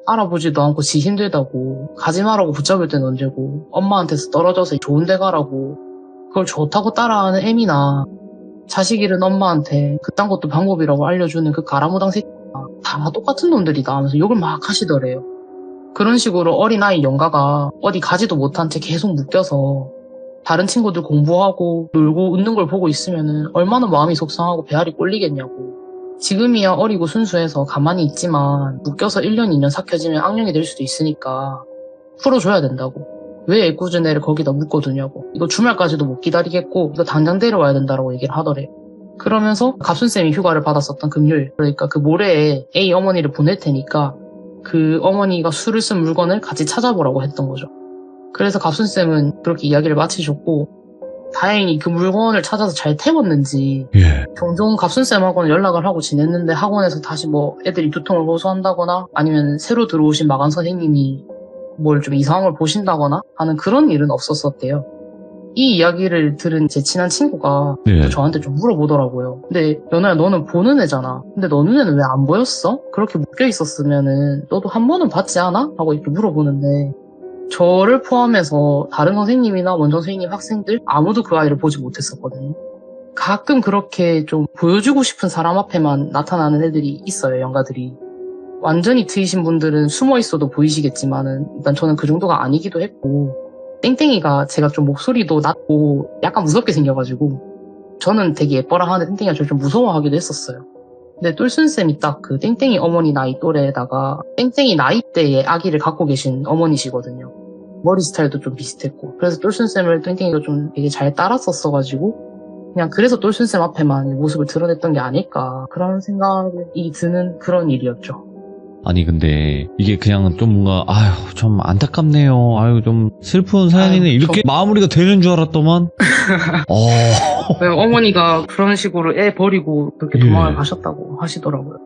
알아보지도 않고 지 힘들다고 가지 마라고 붙잡을 땐 언제고, 엄마한테서 떨어져서 좋은 데 가라고 그걸 좋다고 따라하는 애미나 자식 잃은 엄마한테 그딴 것도 방법이라고 알려주는 그 가라무당 새끼가 다 똑같은 놈들이다 하면서 욕을 막 하시더래요. 그런 식으로 어린아이 영가가 어디 가지도 못한 채 계속 묶여서 다른 친구들 공부하고 놀고 웃는 걸 보고 있으면 얼마나 마음이 속상하고 배알이 꼴리겠냐고. 지금이야 어리고 순수해서 가만히 있지만 묶여서 1년 2년 삭혀지면 악령이 될 수도 있으니까 풀어줘야 된다고. 왜 애꿎은 애를 거기다 묶어두냐고. 이거 주말까지도 못 기다리겠고 이거 당장 데려와야 된다라고 얘기를 하더래요. 그러면서 갑순쌤이 휴가를 받았었던 금요일, 그러니까 그 모레에 A 어머니를 보낼 테니까 그 어머니가 술을 쓴 물건을 같이 찾아보라고 했던 거죠. 그래서 갑순쌤은 그렇게 이야기를 마치셨고, 다행히 그 물건을 찾아서 잘 태웠는지 종종 갑순쌤하고는 연락을 하고 지냈는데 학원에서 다시 뭐 애들이 두통을 호소한다거나 아니면 새로 들어오신 마감 선생님이 뭘 좀 이상한 걸 보신다거나 하는 그런 일은 없었었대요. 이 이야기를 들은 제 친한 친구가 저한테 좀 물어보더라고요. 근데 연아야 너는 보는 애잖아. 근데 너 눈에는 왜 안 보였어? 그렇게 묶여 있었으면은 너도 한 번은 봤지 않아? 하고 이렇게 물어보는데, 저를 포함해서 다른 선생님이나 원장 선생님, 학생들 아무도 그 아이를 보지 못했었거든요. 가끔 그렇게 좀 보여주고 싶은 사람 앞에만 나타나는 애들이 있어요, 영가들이. 완전히 트이신 분들은 숨어 있어도 보이시겠지만은 일단 저는 그 정도가 아니기도 했고, 땡땡이가 제가 좀 목소리도 낮고 약간 무섭게 생겨가지고 저는 되게 예뻐라 하는데 땡땡이가 저를 좀 무서워하기도 했었어요. 근데 똘순쌤이 딱 그 땡땡이 어머니 나이 또래에다가 땡땡이 나이대의 아기를 갖고 계신 어머니시거든요. 머리 스타일도 좀 비슷했고. 그래서 똘순쌤을 땡땡이가 좀 되게 잘 따랐었어가지고 그냥 그래서 똘순쌤 앞에만 모습을 드러냈던 게 아닐까 그런 생각이 드는 그런 일이었죠.
아니 근데 이게 그냥 좀 뭔가 아유 좀 안타깝네요. 아유 좀 슬픈 사연이네.
아유,
이렇게 마무리가 되는 줄 알았더만.
네, 어머니가 그런 식으로 애 버리고 그렇게
예.
도망을 가셨다고 하시더라고요.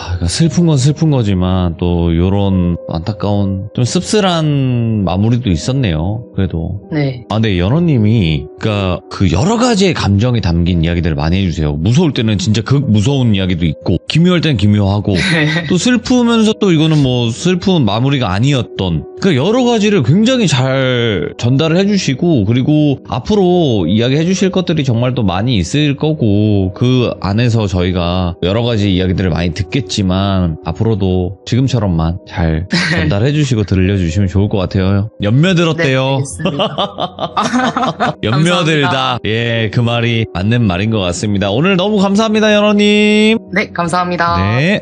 그러니까 슬픈 건 슬픈 거지만 또 요런 안타까운 좀 씁쓸한 마무리도 있었네요. 그래도.
네.
아, 네, 연호님이, 그니까, 그 여러 가지의 감정이 담긴 이야기들을 많이 해주세요. 무서울 때는 진짜 극 무서운 이야기도 있고, 기묘할 때는 기묘하고, 또 슬프면서 또 이거는 뭐 슬픈 마무리가 아니었던, 그 여러 가지를 굉장히 잘 전달을 해주시고, 그리고 앞으로 이야기 해주실 것들이 정말 또 많이 있을 거고, 그 안에서 저희가 여러 가지 이야기들을 많이 듣겠지만, 앞으로도 지금처럼만 잘 전달해주시고 들려주시면 좋을 것 같아요. 연며들었대요.
네, 알겠습니다.
연며들다. 예, 그 말이 맞는 말인 것 같습니다. 오늘 너무 감사합니다, 연호님.
네, 감사합니다.
네.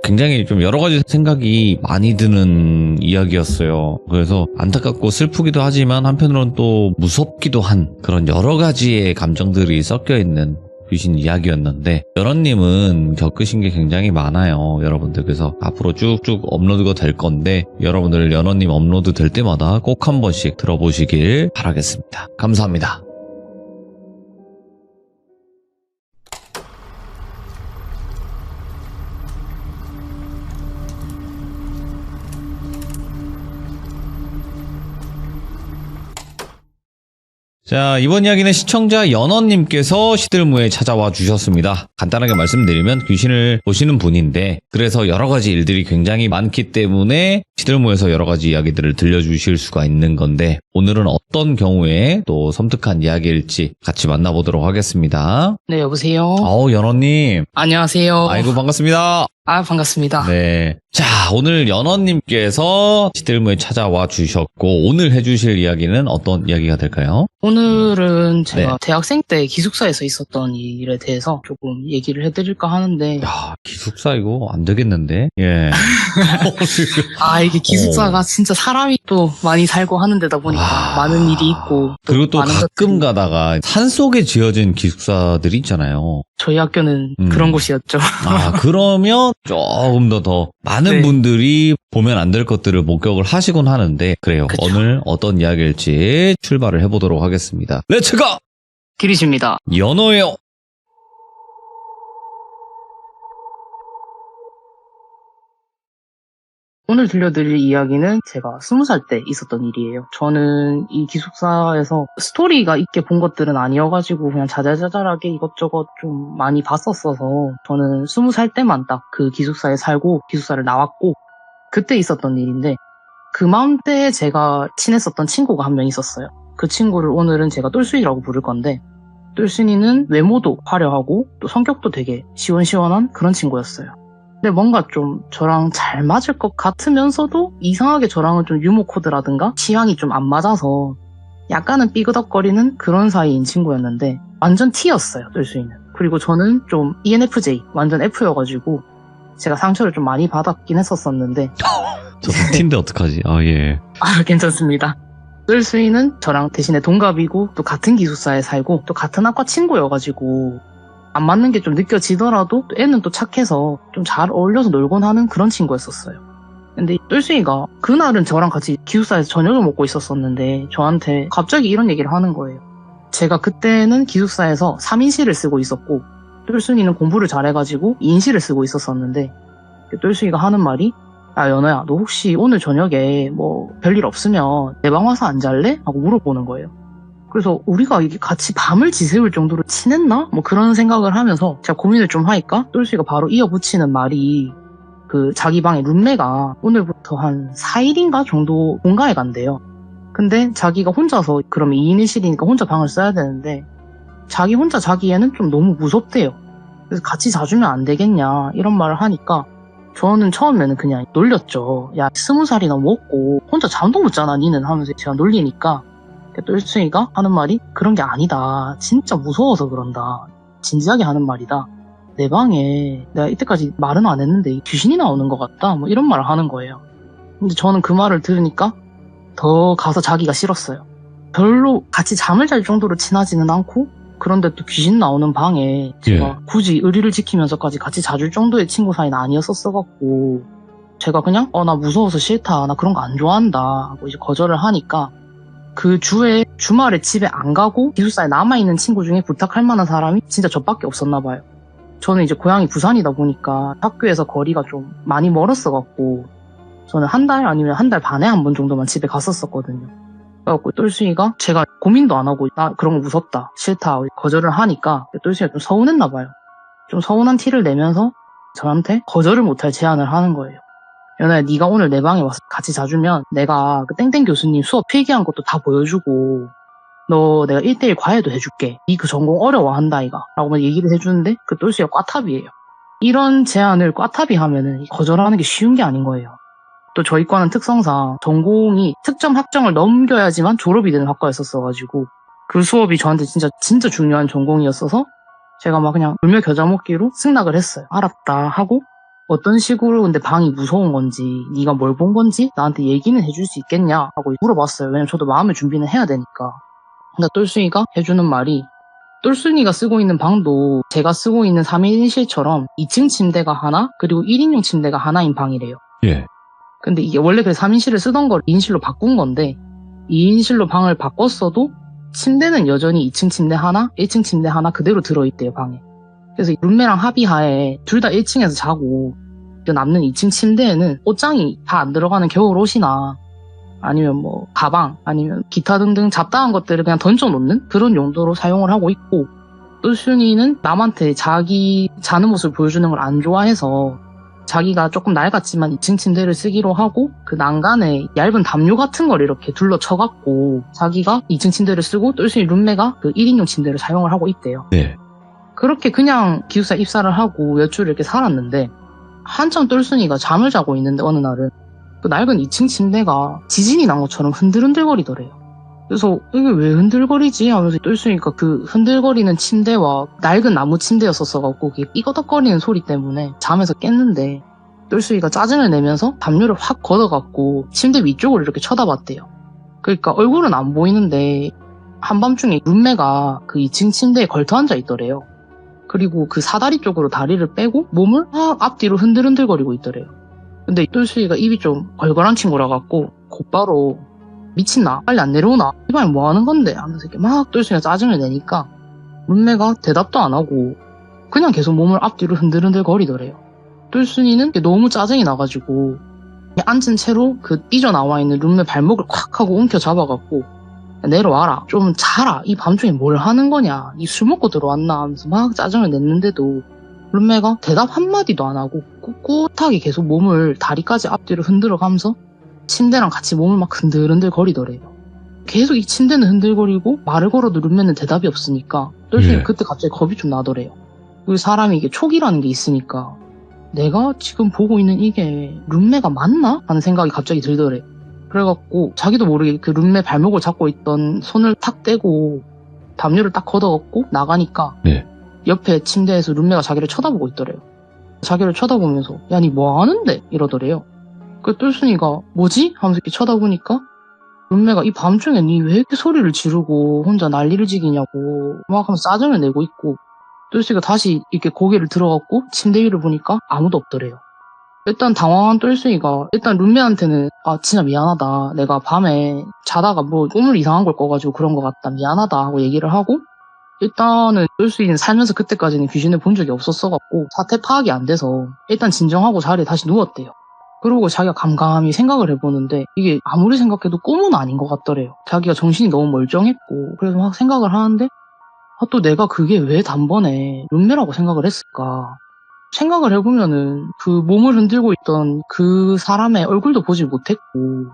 굉장히 좀 여러 가지 생각이 많이 드는 이야기였어요. 그래서 안타깝고 슬프기도 하지만 한편으로는 또 무섭기도 한 그런 여러 가지의 감정들이 섞여 있는 귀신 이야기였는데 연호님은 겪으신 게 굉장히 많아요, 여러분들. 그래서 앞으로 쭉쭉 업로드가 될 건데 여러분들 연호님 업로드 될 때마다 꼭 한 번씩 들어보시길 바라겠습니다. 감사합니다. 자, 이번 이야기는 시청자 연원님께서 시들무에 찾아와 주셨습니다. 간단하게 말씀드리면 귀신을 보시는 분인데 그래서 여러 가지 일들이 굉장히 많기 때문에 시들무에서 여러 가지 이야기들을 들려주실 수가 있는 건데 오늘은 어떤 경우에 또 섬뜩한 이야기일지 같이 만나보도록 하겠습니다.
네, 여보세요.
연원님.
안녕하세요.
아이고 반갑습니다.
반갑습니다.
네. 자, 오늘 연원님께서 시들무에 찾아와 주셨고 오늘 해주실 이야기는 어떤 이야기가 될까요?
오늘은 제가
네.
대학생 때 기숙사에서 있었던 일에 대해서 조금 얘기를 해드릴까 하는데
야, 기숙사 이거 안 되겠는데? 예.
이게 기숙사가 진짜 사람이 또 많이 살고 하는 데다 보니까 많은 일이 있고
그리고 또
많은
가끔
것들이-
가다가 산속에 지어진 기숙사들이 있잖아요.
저희 학교는
음.
그런 곳이었죠.
그러면 조금 더 많은
네.
분들이 보면 안 될 것들을 목격을 하시곤 하는데 그래요.
그쵸.
오늘 어떤 이야기일지 출발을 해보도록 하겠습니다. 렛츠고!
길이십니다.
연어예요.
오늘 들려드릴 이야기는 제가 20살 때 있었던 일이에요. 저는 이 기숙사에서 스토리가 있게 본 것들은 아니어가지고 그냥 자잘자잘하게 이것저것 좀 많이 봤었어서 저는 20살 때만 딱 그 기숙사에 살고 기숙사를 나왔고 그때 있었던 일인데 그맘때 제가 친했었던 친구가 한 명 있었어요. 그 친구를 오늘은 제가 똘순이라고 부를 건데 똘순이는 외모도 화려하고 또 성격도 되게 시원시원한 그런 친구였어요. 근데 뭔가 좀 저랑 잘 맞을 것 같으면서도 이상하게 저랑은 좀 유머 코드라든가 취향이 좀 안 맞아서 약간은 삐그덕거리는 그런 사이인 친구였는데 완전 T였어요, 똘순이는. 그리고 저는 좀 ENFJ, 완전 F여가지고 제가 상처를 좀 많이 받았긴 했었었는데
저도 팀인데 어떡하지? 예.
괜찮습니다. 똘순이는 저랑 대신에 동갑이고 또 같은 기숙사에 살고 또 같은 학과 친구여가지고 안 맞는 게 좀 느껴지더라도 또 애는 또 착해서 좀 잘 어울려서 놀곤 하는 그런 친구였었어요. 근데 똘순이가 그날은 저랑 같이 기숙사에서 저녁을 먹고 있었었는데 저한테 갑자기 이런 얘기를 하는 거예요. 제가 그때는 기숙사에서 3인실을 쓰고 있었고 똘순이는 공부를 잘해가지고 2인실을 쓰고 있었었는데 똘순이가 하는 말이 야 연아야 너 혹시 오늘 저녁에 뭐 별일 없으면 내 방 와서 안 잘래? 하고 물어보는 거예요. 그래서 우리가 이게 같이 밤을 지새울 정도로 친했나? 뭐 그런 생각을 하면서 제가 고민을 좀 하니까 똘순이가 바로 이어붙이는 말이 그 자기 방에 룸메가 오늘부터 한 4일인가 정도 본가에 간대요. 근데 자기가 혼자서 그러면 2인 1실이니까 혼자 방을 써야 되는데 자기 혼자 자기에는 좀 너무 무섭대요. 그래서 같이 자주면 안 되겠냐 이런 말을 하니까 저는 처음에는 그냥 놀렸죠. 야 20살이나 먹고 혼자 잠도 못 자나 니는 하면서 제가 놀리니까 똘순이가 하는 말이 그런 게 아니다. 진짜 무서워서 그런다. 진지하게 하는 말이다. 내 방에 내가 이때까지 말은 안 했는데 귀신이 나오는 것 같다 뭐 이런 말을 하는 거예요. 근데 저는 그 말을 들으니까 더 가서 자기가 싫었어요. 별로 같이 잠을 잘 정도로 친하지는 않고 그런데 또 귀신 나오는 방에 제가 굳이 의리를 지키면서까지 같이 자줄 정도의 친구 사이는 아니었었어갖고 제가 그냥 나 무서워서 싫다 나 그런 거 안 좋아한다 하고 이제 거절을 하니까 그 주말에 집에 안 가고 기숙사에 남아있는 친구 중에 부탁할 만한 사람이 진짜 저밖에 없었나 봐요. 저는 이제 고향이 부산이다 보니까 학교에서 거리가 좀 많이 멀었어갖고 저는 한 달 아니면 한 달 반에 한 번 정도만 집에 갔었거든요. 그래갖고 똘순이가 제가 고민도 안 하고 나 그런 거 무섭다 싫다 거절을 하니까 똘순이가 좀 서운했나 봐요. 좀 서운한 티를 내면서 저한테 거절을 못할 제안을 하는 거예요. 연아야 네가 오늘 내 방에 와서 같이 자주면 내가 그 땡땡 교수님 수업 필기한 것도 다 보여주고 너 내가 1대1 과외도 해줄게. 네 그 전공 어려워한다 이가 라고 얘기를 해주는데 그 똘순이가 꽈탑이에요. 이런 제안을 꽈탑이 하면은 거절하는 게 쉬운 게 아닌 거예요. 또 저희 과는 특성상 전공이 특정 학점을 넘겨야지만 졸업이 되는 학과였었어가지고 그 수업이 저한테 진짜 중요한 전공이었어서 제가 막 그냥 울며 겨자 먹기로 승낙을 했어요. 알았다 하고 어떤 식으로 근데 방이 무서운 건지 네가 뭘 본 건지 나한테 얘기는 해줄 수 있겠냐 하고 물어봤어요. 왜냐면 저도 마음의 준비는 해야 되니까. 그러니까 똘순이가 해주는 말이 똘순이가 쓰고 있는 방도 제가 쓰고 있는 3인실처럼 2층 침대가 하나 그리고 1인용 침대가 하나인 방이래요.
예.
근데 이게 원래 그 3인실을 쓰던 걸 2인실로 바꾼 건데 2인실로 방을 바꿨어도 침대는 여전히 2층 침대 하나, 1층 침대 하나 그대로 들어있대요 방에. 그래서 룸메랑 합의하에 둘 다 1층에서 자고 남는 2층 침대에는 옷장이 다 안 들어가는 겨울 옷이나 아니면 뭐 가방 아니면 기타 등등 잡다한 것들을 그냥 던져놓는 그런 용도로 사용을 하고 있고 똘순이는 남한테 자기 자는 모습을 보여주는 걸 안 좋아해서 자기가 조금 낡았지만 2층 침대를 쓰기로 하고 그 난간에 얇은 담요 같은 걸 이렇게 둘러쳐갖고 자기가 2층 침대를 쓰고 똘순이 룸메가 그 1인용 침대를 사용을 하고 있대요.
네.
그렇게 그냥 기숙사 입사를 하고 몇 주를 이렇게 살았는데 한참 똘순이가 잠을 자고 있는데 어느 날은 그 낡은 2층 침대가 지진이 난 것처럼 흔들흔들거리더래요. 그래서 이게 왜 흔들거리지 하면서 똘순이가 그 흔들거리는 침대와 낡은 나무 침대였었어갖고 그게 삐거덕거리는 소리 때문에 잠에서 깼는데 똘순이가 짜증을 내면서 담요를 확 걷어갖고 침대 위쪽으로 이렇게 쳐다봤대요. 그러니까 얼굴은 안 보이는데 한밤중에 룸메가 그 2층 침대에 걸터 앉아 있더래요. 그리고 그 사다리 쪽으로 다리를 빼고 몸을 막 앞뒤로 흔들흔들거리고 있더래요. 근데 똘순이가 입이 좀 걸걸한 친구라 갖고 곧바로 미친나? 빨리 안 내려오나? 이 방에 뭐 하는 건데? 하면서 이렇게 막 똘순이가 짜증을 내니까 룸메가 대답도 안 하고 그냥 계속 몸을 앞뒤로 흔들흔들 거리더래요. 똘순이는 너무 짜증이 나가지고 앉은 채로 그 삐져나와 있는 룸메 발목을 콱 하고 움켜 잡아갖고 내려와라. 좀 자라. 이 밤중에 뭘 하는 거냐. 니 술 먹고 들어왔나 하면서 막 짜증을 냈는데도 룸메가 대답 한마디도 안 하고 꿋꿋하게 계속 몸을 다리까지 앞뒤로 흔들어가면서 침대랑 같이 몸을 막 흔들흔들 거리더래요. 계속 이 침대는 흔들거리고 말을 걸어도 룸메는 대답이 없으니까 똘순이 그때 갑자기 겁이 좀 나더래요. 그 사람이 이게 촉이라는 게 있으니까 내가 지금 보고 있는 이게 룸메가 맞나? 하는 생각이 갑자기 들더래요. 그래갖고 자기도 모르게 그 룸메 발목을 잡고 있던 손을 탁 떼고 담요를 딱 걷어갖고 나가니까 옆에 침대에서 룸메가 자기를 쳐다보고 있더래요. 자기를 쳐다보면서 야 니 뭐 하는데? 이러더래요. 그 똘순이가 뭐지? 하면서 이렇게 쳐다보니까 룸메가 이 밤중에 니 왜 이렇게 소리를 지르고 혼자 난리를 지기냐고 막 하면서 짜증을 내고 있고 똘순이가 다시 이렇게 고개를 들어갖고 침대 위를 보니까 아무도 없더래요. 일단 당황한 똘순이가 일단 룸메한테는 진짜 미안하다. 내가 밤에 자다가 뭐 꿈을 이상한 걸 꿔가지고 그런 것 같다. 미안하다 하고 얘기를 하고 일단은 똘순이는 살면서 그때까지는 귀신을 본 적이 없었어갖고 사태 파악이 안 돼서 일단 진정하고 자리에 다시 누웠대요. 그러고 자기가 감감히 생각을 해보는데 이게 아무리 생각해도 꿈은 아닌 것 같더래요. 자기가 정신이 너무 멀쩡했고 그래서 막 생각을 하는데 또 내가 그게 왜 단번에 룸메라고 생각을 했을까. 생각을 해보면은 그 몸을 흔들고 있던 그 사람의 얼굴도 보지 못했고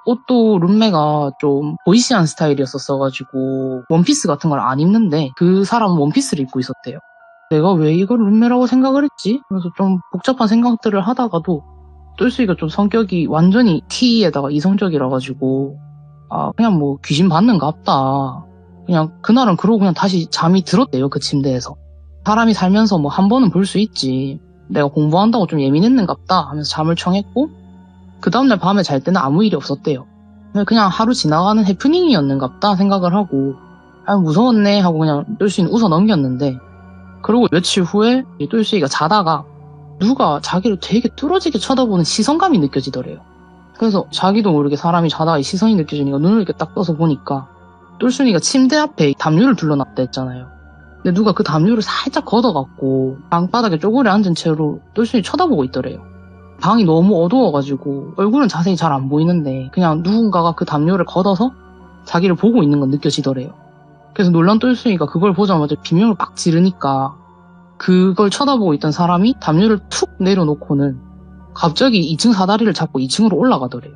옷도 룸메가 좀 보이시한 스타일이었었어가지고 원피스 같은 걸 안 입는데 그 사람은 원피스를 입고 있었대요. 내가 왜 이걸 룸메라고 생각을 했지? 그래서 좀 복잡한 생각들을 하다가도 똘순이가 좀 성격이 완전히 T에다가 이성적이라 가지고 그냥 뭐 귀신 받는가 보다. 그냥 그날은 그러고 그냥 다시 잠이 들었대요. 그 침대에서. 사람이 살면서 뭐 한 번은 볼 수 있지. 내가 공부한다고 좀 예민했는갑다 하면서 잠을 청했고 그 다음날 밤에 잘 때는 아무 일이 없었대요. 그냥 하루 지나가는 해프닝이었는갑다 생각을 하고 무서웠네 하고 그냥 똘순이는 웃어 넘겼는데 그리고 며칠 후에 똘순이가 자다가 누가 자기를 되게 뚫어지게 쳐다보는 시선감이 느껴지더래요. 그래서 자기도 모르게 사람이 자다가 이 시선이 느껴지니까 눈을 이렇게 딱 떠서 보니까 똘순이가 침대 앞에 담요를 둘러놨다 했잖아요. 근데 누가 그 담요를 살짝 걷어갖고 방바닥에 쪼그려 앉은 채로 똘순이 쳐다보고 있더래요. 방이 너무 어두워가지고 얼굴은 자세히 잘 안 보이는데 그냥 누군가가 그 담요를 걷어서 자기를 보고 있는 건 느껴지더래요. 그래서 놀란 똘순이가 그걸 보자마자 비명을 막 지르니까 그걸 쳐다보고 있던 사람이 담요를 툭 내려놓고는 갑자기 2층 사다리를 잡고 2층으로 올라가더래요.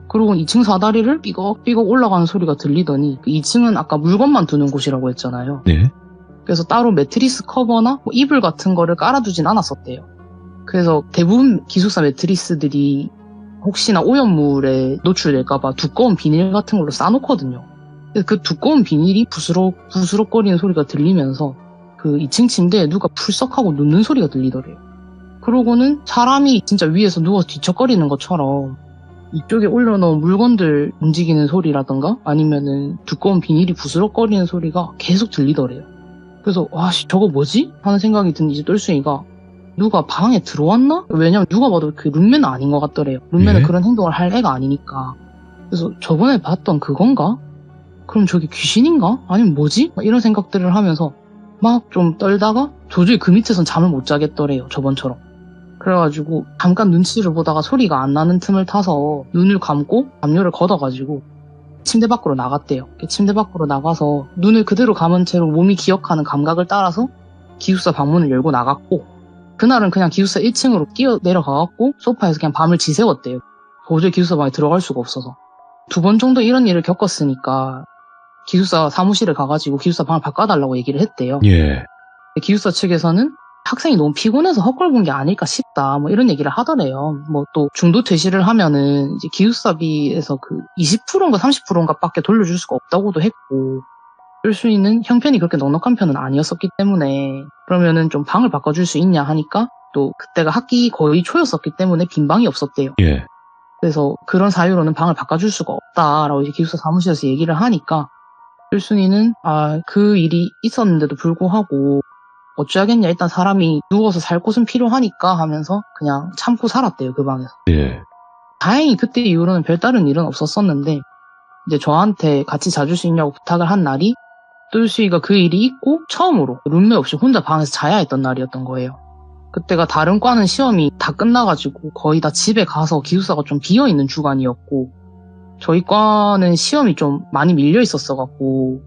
그리고 2층 사다리를 삐걱삐걱 올라가는 소리가 들리더니 2층은 아까 물건만 두는 곳이라고 했잖아요.
네.
그래서 따로 매트리스 커버나 뭐 이불 같은 거를 깔아두진 않았었대요. 그래서 대부분 기숙사 매트리스들이 혹시나 오염물에 노출될까봐 두꺼운 비닐 같은 걸로 싸놓거든요. 그래서 그 두꺼운 비닐이 부스럭거리는 소리가 들리면서 그 2층 침대에 누가 풀썩하고 눕는 소리가 들리더래요. 그러고는 사람이 진짜 위에서 누워서 뒤척거리는 것처럼 이쪽에 올려놓은 물건들 움직이는 소리라던가 아니면은 두꺼운 비닐이 부스럭거리는 소리가 계속 들리더래요. 그래서 와씨 저거 뭐지? 하는 생각이 든 이제 똘순이가 누가 방에 들어왔나? 왜냐면 누가 봐도 그 룸메는 아닌 것 같더래요. 룸메는
예?
그런 행동을 할 애가 아니니까. 그래서 저번에 봤던 그건가? 그럼 저게 귀신인가? 아니면 뭐지? 이런 생각들을 하면서 막 좀 떨다가 도저히 그 밑에선 잠을 못 자겠더래요. 저번처럼. 그래가지고 잠깐 눈치를 보다가 소리가 안 나는 틈을 타서 눈을 감고 담요를 걷어가지고 침대 밖으로 나갔대요. 침대 밖으로 나가서 눈을 그대로 감은 채로 몸이 기억하는 감각을 따라서 기숙사 방문을 열고 나갔고 그날은 그냥 기숙사 1층으로 뛰어 내려가갖고 소파에서 그냥 밤을 지새웠대요. 도저히 기숙사 방에 들어갈 수가 없어서. 2번 정도 이런 일을 겪었으니까 기숙사 사무실에 가가지고 기숙사 방을 바꿔달라고 얘기를 했대요.
예.
기숙사 측에서는 학생이 너무 피곤해서 헛걸본 게 아닐까 싶다 뭐 이런 얘기를 하더래요. 뭐 또 중도 퇴실을 하면은 이제 기숙사비에서 그 20%인가 30%인가 밖에 돌려줄 수가 없다고도 했고 똘순이는 형편이 그렇게 넉넉한 편은 아니었었기 때문에 그러면은 좀 방을 바꿔줄 수 있냐 하니까 또 그때가 학기 거의 초였었기 때문에 빈 방이 없었대요.
예.
그래서 그런 사유로는 방을 바꿔줄 수가 없다라고 이제 기숙사 사무실에서 얘기를 하니까 똘순이는 그 일이 있었는데도 불구하고 어찌하겠냐 일단 사람이 누워서 살 곳은 필요하니까 하면서 그냥 참고 살았대요 그 방에서.
예.
다행히 그때 이후로는 별다른 일은 없었었는데 이제 저한테 같이 자줄 수 있냐고 부탁을 한 날이 똘순이가 그 일이 있고 처음으로 룸메 없이 혼자 방에서 자야 했던 날이었던 거예요. 그때가 다른 과는 시험이 다 끝나가지고 거의 다 집에 가서 기숙사가 좀 비어있는 주간이었고 저희 과는 시험이 좀 많이 밀려 있었어갖고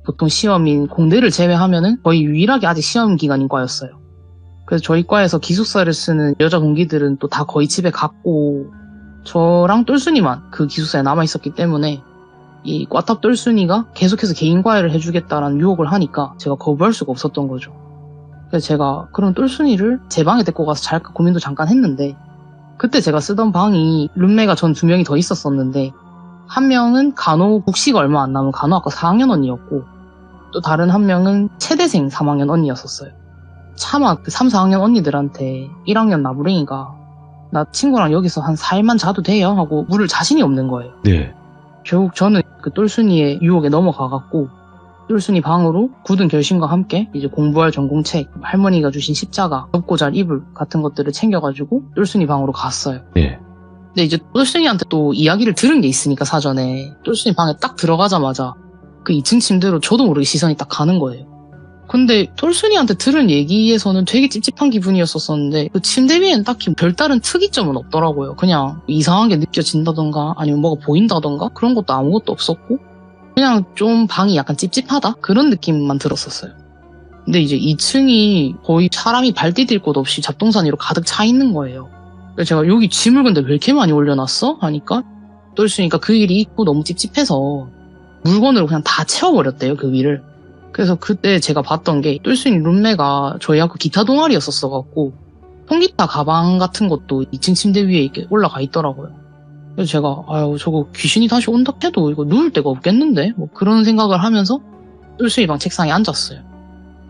보통 시험인 공대를 제외하면은 거의 유일하게 아직 시험 기간인 과였어요. 그래서 저희 과에서 기숙사를 쓰는 여자 동기들은 또 다 거의 집에 갔고 저랑 똘순이만 그 기숙사에 남아있었기 때문에 이 과탑 똘순이가 계속해서 개인 과외를 해주겠다라는 유혹을 하니까 제가 거부할 수가 없었던 거죠. 그래서 제가 그럼 똘순이를 제 방에 데리고 가서 잘까 고민도 잠깐 했는데 그때 제가 쓰던 방이 룸메가 전 2명이 더 있었었는데 한 명은 간호 복시가 얼마 안 남은 간호학과 4학년 언니였고 또 다른 한 명은 체대생 3학년 언니였었어요. 차마 그 3, 4학년 언니들한테 1학년 나부랭이가 나 친구랑 여기서 한 4일만 자도 돼요? 하고 물을 자신이 없는 거예요.
네.
결국 저는 그 똘순이의 유혹에 넘어가갖고 똘순이 방으로 굳은 결심과 함께 이제 공부할 전공책, 할머니가 주신 십자가, 덮고 잘 이불 같은 것들을 챙겨가지고 똘순이 방으로 갔어요.
네.
근데 이제 똘순이한테 또 이야기를 들은 게 있으니까 사전에 똘순이 방에 딱 들어가자마자 그 2층 침대로 저도 모르게 시선이 딱 가는 거예요. 근데 똘순이한테 들은 얘기에서는 되게 찝찝한 기분이었었는데 그 침대 위에는 딱히 별다른 특이점은 없더라고요. 그냥 이상하게 느껴진다던가 아니면 뭐가 보인다던가 그런 것도 아무것도 없었고 그냥 좀 방이 약간 찝찝하다? 그런 느낌만 들었었어요. 근데 이제 2층이 거의 사람이 발 디딜 곳 없이 잡동사니로 가득 차 있는 거예요. 그래서 제가 여기 짐을 근데 왜 이렇게 많이 올려놨어? 하니까 똘순이가 그 일이 있고 너무 찝찝해서 물건으로 그냥 다 채워버렸대요, 그 위를. 그래서 그때 제가 봤던 게 똘순이 룸메가 저희 학교 기타 동아리였었어갖고 통기타 가방 같은 것도 2층 침대 위에 이렇게 올라가 있더라고요. 그래서 제가 아유 저거 귀신이 다시 온다 해도 이거 누울 데가 없겠는데? 뭐 그런 생각을 하면서 똘순이 방 책상에 앉았어요.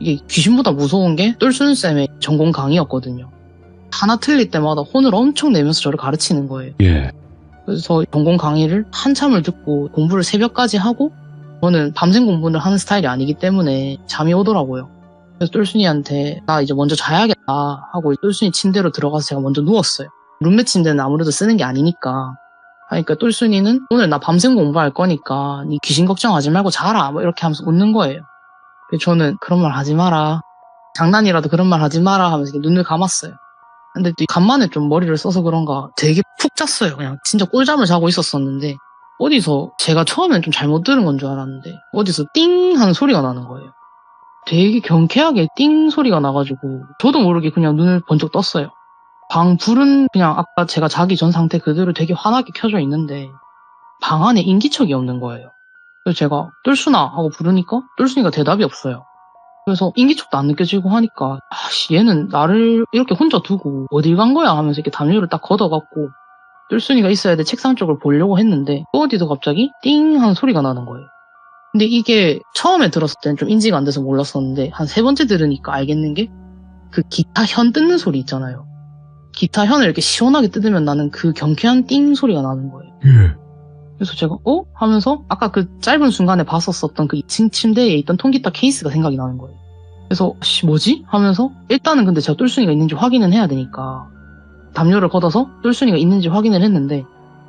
이게 귀신보다 무서운 게 똘순쌤의 전공 강의였거든요. 하나 틀릴 때마다 혼을 엄청 내면서 저를 가르치는 거예요.
예.
그래서 전공 강의를 한참을 듣고 공부를 새벽까지 하고 저는 밤샘 공부를 하는 스타일이 아니기 때문에 잠이 오더라고요. 그래서 똘순이한테 나 이제 먼저 자야겠다 하고 똘순이 침대로 들어가서 제가 먼저 누웠어요. 룸메 침대는 아무래도 쓰는 게 아니니까. 그러니까 똘순이는 오늘 나 밤샘 공부할 거니까 니 귀신 걱정하지 말고 자라 뭐 이렇게 하면서 웃는 거예요. 그래서 저는 그런 말 하지 마라. 장난이라도 그런 말 하지 마라 하면서 이렇게 눈을 감았어요. 근데 또 간만에 좀 머리를 써서 그런가 되게 푹 잤어요. 그냥 진짜 꿀잠을 자고 있었었는데 어디서 제가 처음엔 좀 잘못 들은 건 줄 알았는데 어디서 띵 하는 소리가 나는 거예요. 되게 경쾌하게 띵 소리가 나가지고 저도 모르게 그냥 눈을 번쩍 떴어요. 방 불은 그냥 아까 제가 자기 전 상태 그대로 되게 환하게 켜져 있는데 방 안에 인기척이 없는 거예요. 그래서 제가 똘순아 하고 부르니까 똘순이가 대답이 없어요. 그래서 인기척도 안 느껴지고 하니까 얘는 나를 이렇게 혼자 두고 어딜 간 거야 하면서 이렇게 담요를 딱 걷어갖고 똘순이가 있어야 될 책상 쪽을 보려고 했는데 또 어디서 갑자기 띵 하는 소리가 나는 거예요. 근데 이게 처음에 들었을 때는 좀 인지가 안 돼서 몰랐었는데 한 3번째 들으니까 알겠는 게 그 기타 현 뜯는 소리 있잖아요. 기타 현을 이렇게 시원하게 뜯으면 나는 그 경쾌한 띵 소리가 나는 거예요. 그래서 제가 하면서 아까 그 짧은 순간에 봤었던 그 2층 침대에 있던 통기타 케이스가 생각이 나는 거예요. 그래서 뭐지? 하면서 일단은 근데 제가 똘순이가 있는지 확인은 해야 되니까 담요를 걷어서 똘순이가 있는지 확인을 했는데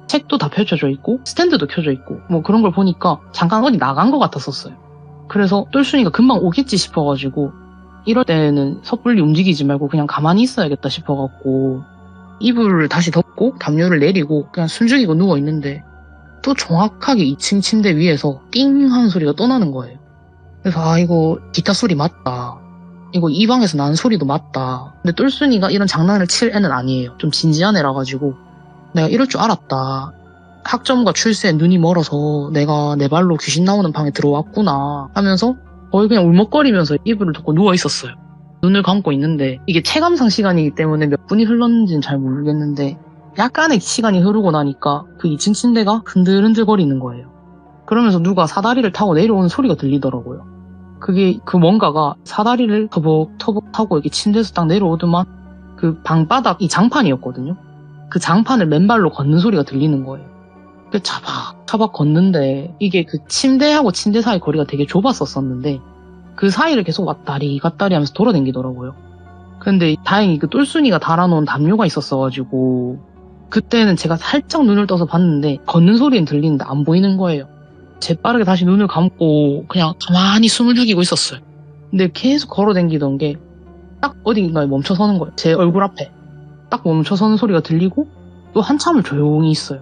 책도 다 펼쳐져 있고 스탠드도 켜져 있고 뭐 그런 걸 보니까 잠깐 어디 나간 것 같았었어요. 그래서 똘순이가 금방 오겠지 싶어가지고 이럴 때는 섣불리 움직이지 말고 그냥 가만히 있어야겠다 싶어갖고 이불을 다시 덮고 담요를 내리고 그냥 숨죽이고 누워있는데 또 정확하게 2층 침대 위에서 띵 하는 소리가 또 나는 거예요. 그래서 이거 기타 소리 맞다. 이거 이 방에서 나는 소리도 맞다. 근데 똘순이가 이런 장난을 칠 애는 아니에요. 좀 진지한 애라 가지고 내가 이럴 줄 알았다. 학점과 출세에 눈이 멀어서 내가 내 발로 귀신 나오는 방에 들어왔구나 하면서 거의 그냥 울먹거리면서 이불을 덮고 누워있었어요. 눈을 감고 있는데 이게 체감상 시간이기 때문에 몇 분이 흘렀는지는 잘 모르겠는데 약간의 시간이 흐르고 나니까 그 2층 침대가 흔들흔들거리는 거예요. 그러면서 누가 사다리를 타고 내려오는 소리가 들리더라고요. 그게 그 뭔가가 사다리를 터벅터벅 타고 이렇게 침대에서 딱 내려오더만 그 방바닥이 장판이었거든요. 그 장판을 맨발로 걷는 소리가 들리는 거예요. 그 차박차박 걷는데 이게 그 침대하고 침대 사이 거리가 되게 좁았었는데 그 사이를 계속 왔다리 갔다리 하면서 돌아다니더라고요. 근데 다행히 그 똘순이가 달아놓은 담요가 있었어가지고 그때는 제가 살짝 눈을 떠서 봤는데 걷는 소리는 들리는데 안 보이는 거예요. 재빠르게 다시 눈을 감고 그냥 가만히 숨을 죽이고 있었어요. 근데 계속 걸어다니던 게 딱 어딘가에 멈춰서는 거예요. 제 얼굴 앞에 딱 멈춰서는 소리가 들리고 또 한참을 조용히 있어요.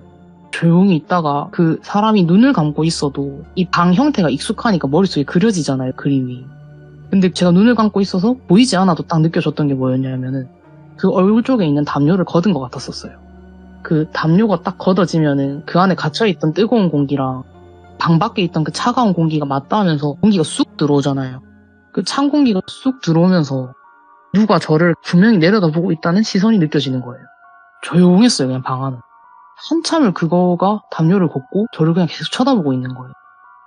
조용히 있다가 그 사람이 눈을 감고 있어도 이 방 형태가 익숙하니까 머릿속에 그려지잖아요, 그림이. 근데 제가 눈을 감고 있어서 보이지 않아도 딱 느껴졌던 게 뭐였냐면은 그 얼굴 쪽에 있는 담요를 걷은 것 같았었어요. 그 담요가 딱 걷어지면은 그 안에 갇혀있던 뜨거운 공기랑 방 밖에 있던 그 차가운 공기가 맞닿으면서 공기가 쑥 들어오잖아요. 그 찬 공기가 쑥 들어오면서 누가 저를 분명히 내려다보고 있다는 시선이 느껴지는 거예요. 조용했어요, 그냥 방 안은. 한참을 그거가 담요를 걷고 저를 그냥 계속 쳐다보고 있는 거예요.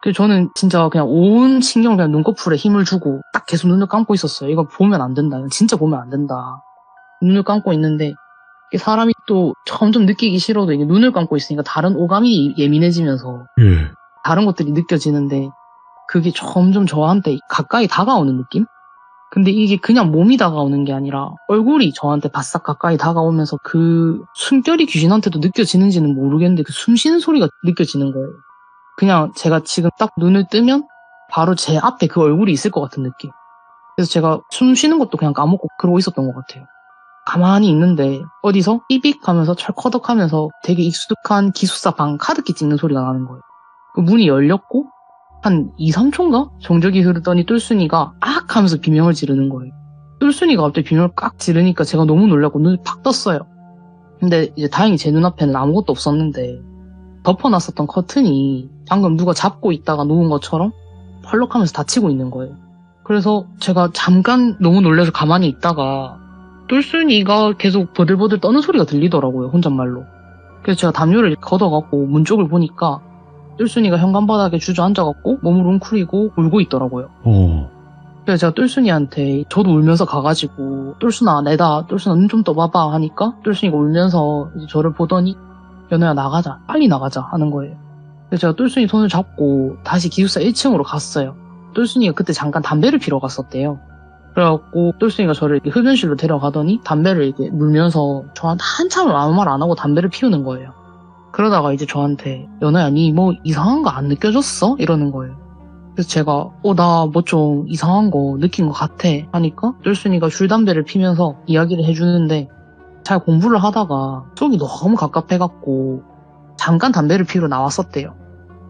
그래서 저는 진짜 그냥 온 신경 그냥 눈꺼풀에 힘을 주고 딱 계속 눈을 감고 있었어요. 이거 보면 안 된다. 진짜 보면 안 된다. 눈을 감고 있는데 사람이 또 점점 느끼기 싫어도 이게 눈을 감고 있으니까 다른 오감이 예민해지면서 다른 것들이 느껴지는데 그게 점점 저한테 가까이 다가오는 느낌? 근데 이게 그냥 몸이 다가오는 게 아니라 얼굴이 저한테 바싹 가까이 다가오면서 그 숨결이 귀신한테도 느껴지는지는 모르겠는데 그 숨 쉬는 소리가 느껴지는 거예요. 그냥 제가 지금 딱 눈을 뜨면 바로 제 앞에 그 얼굴이 있을 것 같은 느낌. 그래서 제가 숨 쉬는 것도 그냥 까먹고 그러고 있었던 것 같아요. 가만히 있는데 어디서 삐빅 하면서 철커덕 하면서 되게 익숙한 기숙사 방 카드키 찍는 소리가 나는 거예요. 그 문이 열렸고 한 2, 3초인가? 정적이 흐르더니 똘순이가 악 하면서 비명을 지르는 거예요. 똘순이가 갑자기 비명을 깍 지르니까 제가 너무 놀라고 눈을 팍 떴어요. 근데 이제 다행히 제 눈앞에는 아무것도 없었는데 덮어놨었던 커튼이 방금 누가 잡고 있다가 놓은 것처럼 펄럭하면서 닫히고 있는 거예요. 그래서 제가 잠깐 너무 놀라서 가만히 있다가 똘순이가 계속 버들버들 떠는 소리가 들리더라고요, 혼잣말로. 그래서 제가 담요를 걷어갖고 문 쪽을 보니까 똘순이가 현관바닥에 주저앉아갖고 몸을 웅크리고 울고 있더라고요. 그래서 제가 똘순이한테 저도 울면서 가가지고 똘순아 내다 똘순아 눈 좀 떠봐봐 하니까 똘순이가 울면서 이제 저를 보더니 연우야 나가자 빨리 나가자 하는 거예요. 그래서 제가 똘순이 손을 잡고 다시 기숙사 1층으로 갔어요. 똘순이가 그때 잠깐 담배를 피러 갔었대요. 그래갖고 똘순이가 저를 이렇게 흡연실로 데려가더니 담배를 이렇게 물면서 저한테 한참을 아무 말 안 하고 담배를 피우는 거예요. 그러다가 이제 저한테 연우야 니 뭐 이상한 거 안 느껴졌어? 이러는 거예요. 그래서 제가 나 뭐 좀 이상한 거 느낀 것 같아 하니까 똘순이가 줄담배를 피면서 이야기를 해주는데 잘 공부를 하다가 속이 너무 갑갑해갖고 잠깐 담배를 피우러 나왔었대요.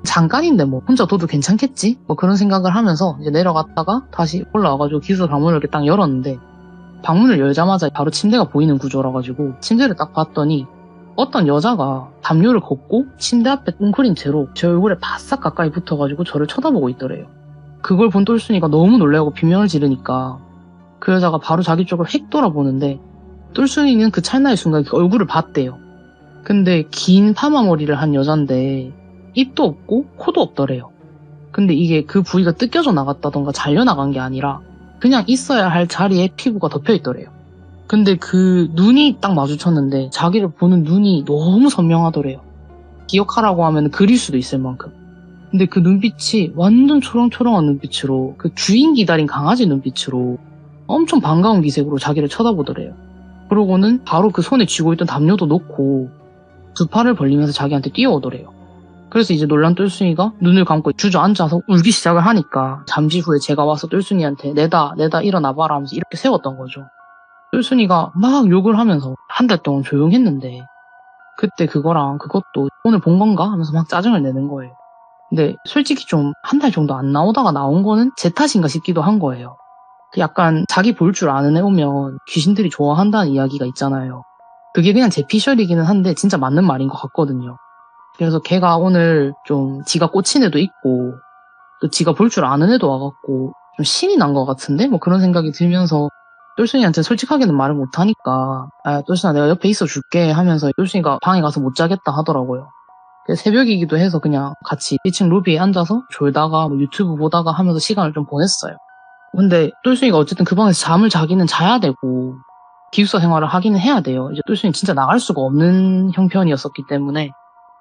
잠깐인데 뭐 혼자 둬도 괜찮겠지? 뭐 그런 생각을 하면서 이제 내려갔다가 다시 올라와가지고 기숙사 방문을 이렇게 딱 열었는데 방문을 열자마자 바로 침대가 보이는 구조라가지고 침대를 딱 봤더니 어떤 여자가 담요를 걷고 침대 앞에 웅크린 채로 제 얼굴에 바싹 가까이 붙어가지고 저를 쳐다보고 있더래요. 그걸 본 똘순이가 너무 놀라고 비명을 지르니까 그 여자가 바로 자기 쪽으로 획 돌아보는데 똘순이는 그 찰나의 순간 그 얼굴을 봤대요. 근데 긴 파마머리를 한 여잔데 입도 없고 코도 없더래요. 근데 이게 그 부위가 뜯겨져 나갔다던가 잘려나간 게 아니라 그냥 있어야 할 자리에 피부가 덮여있더래요. 근데 그 눈이 딱 마주쳤는데 자기를 보는 눈이 너무 선명하더래요. 기억하라고 하면 그릴 수도 있을 만큼. 근데 그 눈빛이 완전 초롱초롱한 눈빛으로 그 주인 기다린 강아지 눈빛으로 엄청 반가운 기색으로 자기를 쳐다보더래요. 그러고는 바로 그 손에 쥐고 있던 담요도 놓고 두 팔을 벌리면서 자기한테 뛰어오더래요. 그래서 이제 놀란 똘순이가 눈을 감고 주저앉아서 울기 시작을 하니까 잠시 후에 제가 와서 똘순이한테 내다 일어나봐라 하면서 이렇게 세웠던 거죠. 똘순이가 막 욕을 하면서 한 달 동안 조용했는데 그때 그거랑 그것도 오늘 본 건가 하면서 막 짜증을 내는 거예요. 근데 솔직히 좀 한 달 정도 안 나오다가 나온 거는 제 탓인가 싶기도 한 거예요. 약간 자기 볼 줄 아는 애 오면 귀신들이 좋아한다는 이야기가 있잖아요. 그게 그냥 제 피셜이기는 한데 진짜 맞는 말인 것 같거든요. 그래서 걔가 오늘 좀 지가 꽂힌 애도 있고 또 지가 볼 줄 아는 애도 와갖고 좀 신이 난 것 같은데 뭐 그런 생각이 들면서 똘순이한테 솔직하게는 말을 못하니까 똘순아 내가 옆에 있어줄게 하면서 똘순이가 방에 가서 못 자겠다 하더라고요. 새벽이기도 해서 그냥 같이 1층 로비에 앉아서 졸다가 뭐 유튜브 보다가 하면서 시간을 좀 보냈어요. 근데 똘순이가 어쨌든 그 방에서 잠을 자기는 자야 되고 기숙사 생활을 하기는 해야 돼요. 이제 똘순이 진짜 나갈 수가 없는 형편이었었기 때문에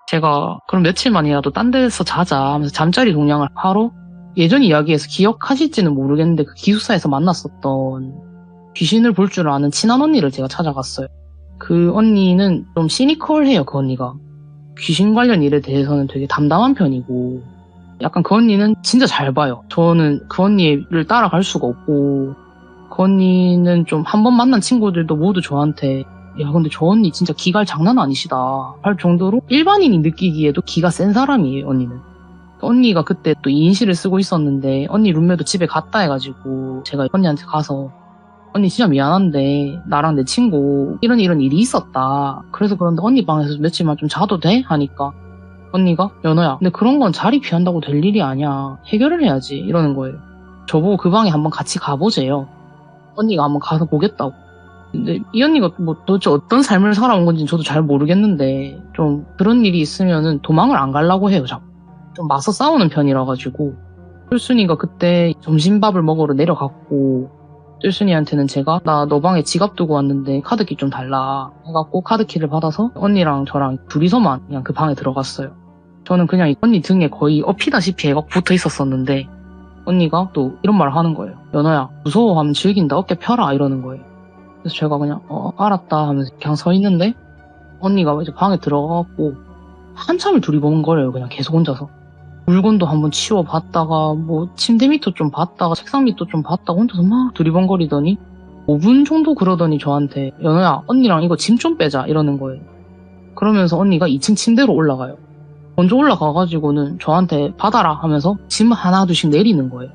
제가 그럼 며칠만이라도 딴 데서 자자 하면서 잠자리 동량을 하러 예전 이야기에서 기억하실지는 모르겠는데 그 기숙사에서 만났었던 귀신을 볼 줄 아는 친한 언니를 제가 찾아갔어요. 그 언니는 좀 시니컬해요. 그 언니가 귀신 관련 일에 대해서는 되게 담담한 편이고 약간 그 언니는 진짜 잘 봐요. 저는 그 언니를 따라갈 수가 없고 그 언니는 좀 한 번 만난 친구들도 모두 저한테 야 근데 저 언니 진짜 기갈 장난 아니시다 할 정도로 일반인이 느끼기에도 기가 센 사람이에요. 언니는. 언니가 그때 또 2인실을 쓰고 있었는데 언니 룸메도 집에 갔다 해가지고 제가 언니한테 가서 언니 진짜 미안한데 나랑 내 친구 이런 일이 있었다. 그래서 그런데 언니 방에서 며칠만 좀 자도 돼? 하니까 언니가 연호야 근데 그런 건 자리 피한다고 될 일이 아니야. 해결을 해야지 이러는 거예요. 저보고 그 방에 한번 같이 가보재요. 언니가 한번 가서 보겠다고. 근데 이 언니가 뭐 도대체 어떤 삶을 살아온 건지 저도 잘 모르겠는데 좀 그런 일이 있으면은 도망을 안 가려고 해요. 자꾸. 좀 맞서 싸우는 편이라 가지고 똘순이가 그때 점심밥을 먹으러 내려갔고 똘순이한테는 제가 나 너 방에 지갑 두고 왔는데 카드키 좀 달라 해갖고 카드키를 받아서 언니랑 저랑 둘이서만 그냥 그 방에 들어갔어요. 저는 그냥 언니 등에 거의 엎이다시피 애가 붙어 있었었는데 언니가 또 이런 말을 하는 거예요. 연호야 무서워하면 즐긴다 어깨 펴라 이러는 거예요. 그래서 제가 그냥 알았다 하면서 그냥 서 있는데 언니가 이제 방에 들어가갖고 한참을 두리보는 거래요. 그냥 계속 혼자서. 물건도 한번 치워봤다가 뭐 침대 밑도 좀 봤다가 책상 밑도 좀 봤다가 혼자서 막 두리번거리더니 5분 정도 그러더니 저한테 연호야 언니랑 이거 짐 좀 빼자 이러는 거예요. 그러면서 언니가 2층 침대로 올라가요. 먼저 올라가가지고는 저한테 받아라 하면서 짐 하나 둘씩 내리는 거예요.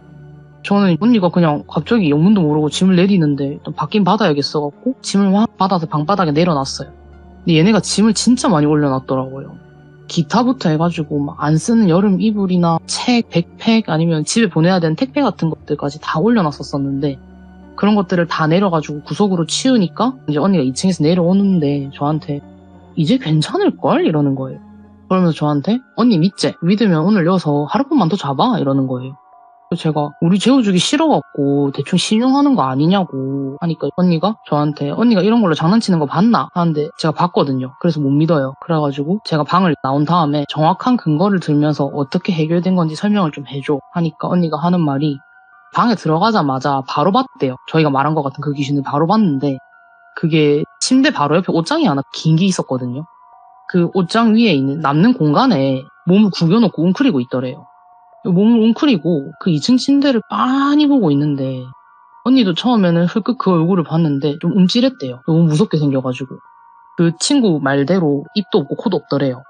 저는 언니가 그냥 갑자기 영문도 모르고 짐을 내리는데 또 받긴 받아야겠어갖고 짐을 막 받아서 방바닥에 내려놨어요. 근데 얘네가 짐을 진짜 많이 올려놨더라고요. 기타부터 해가지고 막 안 쓰는 여름 이불이나 책, 백팩 아니면 집에 보내야 되는 택배 같은 것들까지 다 올려놨었었는데 그런 것들을 다 내려가지고 구석으로 치우니까 이제 언니가 2층에서 내려오는데 저한테 이제 괜찮을걸? 이러는 거예요. 그러면서 저한테 언니 믿지? 믿으면 오늘 여서 하룻밤만 더 자봐? 이러는 거예요. 그래서 제가 우리 재워주기 싫어갖고 대충 신용하는 거 아니냐고 하니까 언니가 저한테 언니가 이런 걸로 장난치는 거 봤나? 하는데 제가 봤거든요. 그래서 못 믿어요. 그래가지고 제가 방을 나온 다음에 정확한 근거를 들면서 어떻게 해결된 건지 설명을 좀 해줘 하니까 언니가 하는 말이 방에 들어가자마자 바로 봤대요. 저희가 말한 것 같은 그 귀신을 바로 봤는데 그게 침대 바로 옆에 옷장이 하나 긴 게 있었거든요. 그 옷장 위에 있는 남는 공간에 몸을 구겨놓고 웅크리고 있더래요. 몸을 웅크리고 그 2층 침대를 빤히 보고 있는데 언니도 처음에는 흘끗 그 얼굴을 봤는데 좀 움찔했대요. 너무 무섭게 생겨가지고. 그 친구 말대로 입도 없고 코도 없더래요.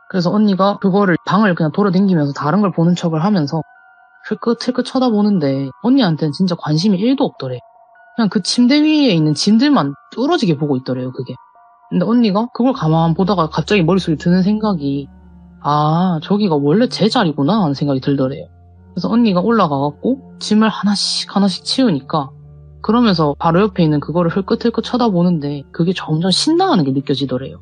그래서 언니가 그거를 방을 그냥 돌아다니면서 다른 걸 보는 척을 하면서 흘끗흘끗 쳐다보는데 언니한테는 진짜 관심이 1도 없더래. 그냥 그 침대 위에 있는 짐들만 뚫어지게 보고 있더래요, 그게. 근데 언니가 그걸 가만 보다가 갑자기 머릿속에 드는 생각이 아, 저기가 원래 제 자리구나 하는 생각이 들더래요. 그래서 언니가 올라가갖고 짐을 하나씩 치우니까 그러면서 바로 옆에 있는 그거를 흘끗흘끗 쳐다보는데 그게 점점 신나하는 게 느껴지더래요.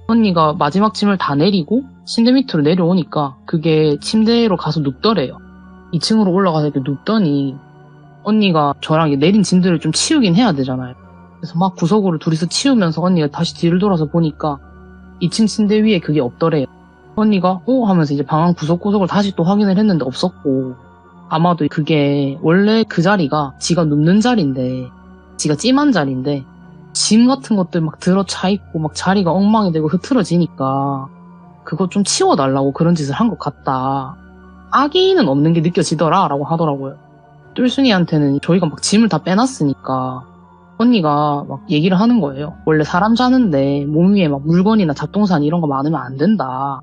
언니가 마지막 짐을 다 내리고 침대 밑으로 내려오니까 그게 침대로 가서 눕더래요. 2층으로 올라가서 이렇게 눕더니 언니가 저랑 내린 짐들을 좀 치우긴 해야 되잖아요. 그래서 막 구석으로 둘이서 치우면서 언니가 다시 뒤를 돌아서 보니까 2층 침대 위에 그게 없더래요. 언니가 하면서 이제 방 구석구석을 다시 또 확인을 했는데 없었고 아마도 그게 원래 그 자리가 지가 눕는 자리인데 지가 찜한 자리인데 짐 같은 것들 막 들어차 있고 막 자리가 엉망이 되고 흐트러지니까 그거 좀 치워달라고 그런 짓을 한 것 같다. 악의는 없는 게 느껴지더라 라고 하더라고요. 똘순이한테는 저희가 막 짐을 다 빼놨으니까 언니가 막 얘기를 하는 거예요. 원래 사람 자는데 몸 위에 막 물건이나 잡동사니 이런 거 많으면 안 된다.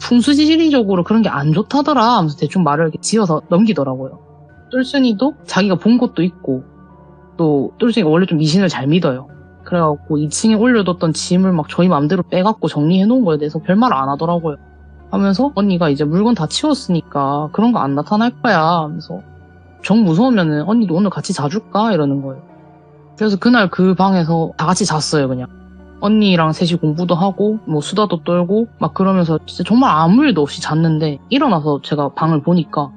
풍수지리적으로 그런 게 안 좋다더라 하면서 대충 말을 이렇게 지어서 넘기더라고요. 똘순이도 자기가 본 것도 있고 또 똘순이가 원래 좀 미신을 잘 믿어요. 그래갖고 2층에 올려뒀던 짐을 막 저희 맘대로 빼갖고 정리해놓은 거에 대해서 별말을 안 하더라고요. 하면서 언니가 이제 물건 다 치웠으니까 그런 거 안 나타날 거야 하면서 정 무서우면은 언니도 오늘 같이 자줄까? 이러는 거예요. 그래서 그날 그 방에서 다 같이 잤어요, 그냥. 언니랑 셋이 공부도 하고, 뭐 수다도 떨고, 막 그러면서 진짜 정말 아무 일도 없이 잤는데, 일어나서 제가 방을 보니까,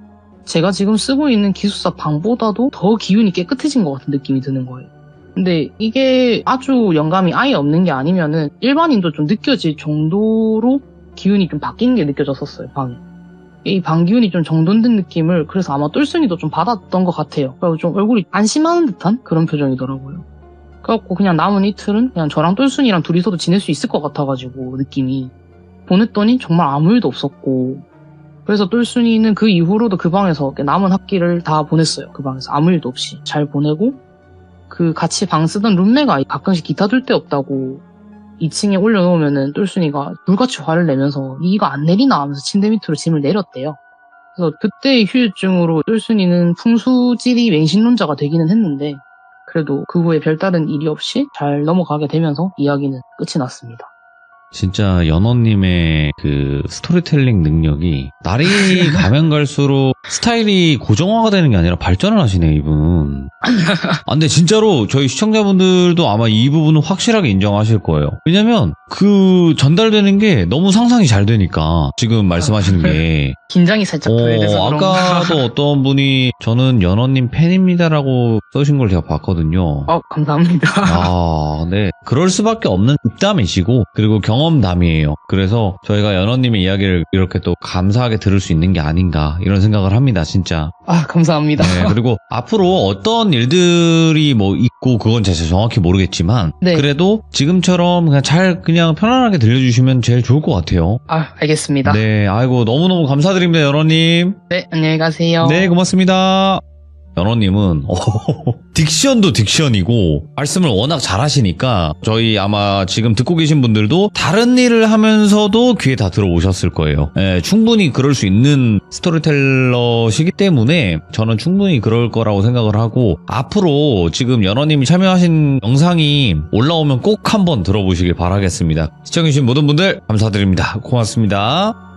제가 지금 쓰고 있는 기숙사 방보다도 더 기운이 깨끗해진 것 같은 느낌이 드는 거예요. 근데 이게 아주 영감이 아예 없는 게 아니면은, 일반인도 좀 느껴질 정도로 기운이 좀 바뀌는 게 느껴졌었어요, 방이. 이 방 기운이 좀 정돈된 느낌을 그래서 아마 똘순이도 좀 받았던 것 같아요. 그래서 좀 얼굴이 안심하는 듯한 그런 표정이더라고요. 그래갖고 그냥 남은 이틀은 그냥 저랑 똘순이랑 둘이서도 지낼 수 있을 것 같아가지고 느낌이 보냈더니 정말 아무 일도 없었고 그래서 똘순이는 그 이후로도 그 방에서 남은 학기를 다 보냈어요. 그 방에서 아무 일도 없이 잘 보내고 그 같이 방 쓰던 룸메가 가끔씩 기타 둘 데 없다고 2층에 올려놓으면은 똘순이가 불같이 화를 내면서 니가 안 내리나 하면서 침대 밑으로 짐을 내렸대요. 그래서 그때의 후유증으로 똘순이는 풍수지리 맹신론자가 되기는 했는데 그래도 그 후에 별다른 일이 없이 잘 넘어가게 되면서 이야기는 끝이 났습니다.
진짜 연어님의 그 스토리텔링 능력이 날이 가면 갈수록 스타일이 고정화가 되는 게 아니라 발전을 하시네, 이분. 아, 근데 진짜로 저희 시청자분들도 아마 이 부분은 확실하게 인정하실 거예요. 왜냐면 그 전달되는 게 너무 상상이 잘 되니까 지금 말씀하시는 게
긴장이 살짝 덜돼서 그런가.
아까도 어떤 분이 저는 연어님 팬입니다라고 써신 걸 제가 봤거든요.
감사합니다.
아, 네. 그럴 수밖에 없는 입담이시고 그리고 경험담이에요. 그래서 저희가 연어님의 이야기를 이렇게 또 감사하게 들을 수 있는 게 아닌가 이런 생각을 합니다, 진짜.
감사합니다.
네, 그리고 앞으로 어떤 일들이 뭐 있고 그건 제가 정확히 모르겠지만
네.
그래도 지금처럼 그냥 편안하게 들려주시면 제일 좋을 것 같아요.
알겠습니다.
네, 아이고 너무너무 감사드립니다, 연어님.
네, 안녕히 가세요.
네, 고맙습니다. 연어님은 딕션도 딕션이고 말씀을 워낙 잘하시니까 저희 아마 지금 듣고 계신 분들도 다른 일을 하면서도 귀에 다 들어오셨을 거예요. 네, 충분히 그럴 수 있는 스토리텔러시기 때문에 저는 충분히 그럴 거라고 생각을 하고 앞으로 지금 연어님이 참여하신 영상이 올라오면 꼭 한번 들어보시길 바라겠습니다. 시청해주신 모든 분들 감사드립니다. 고맙습니다.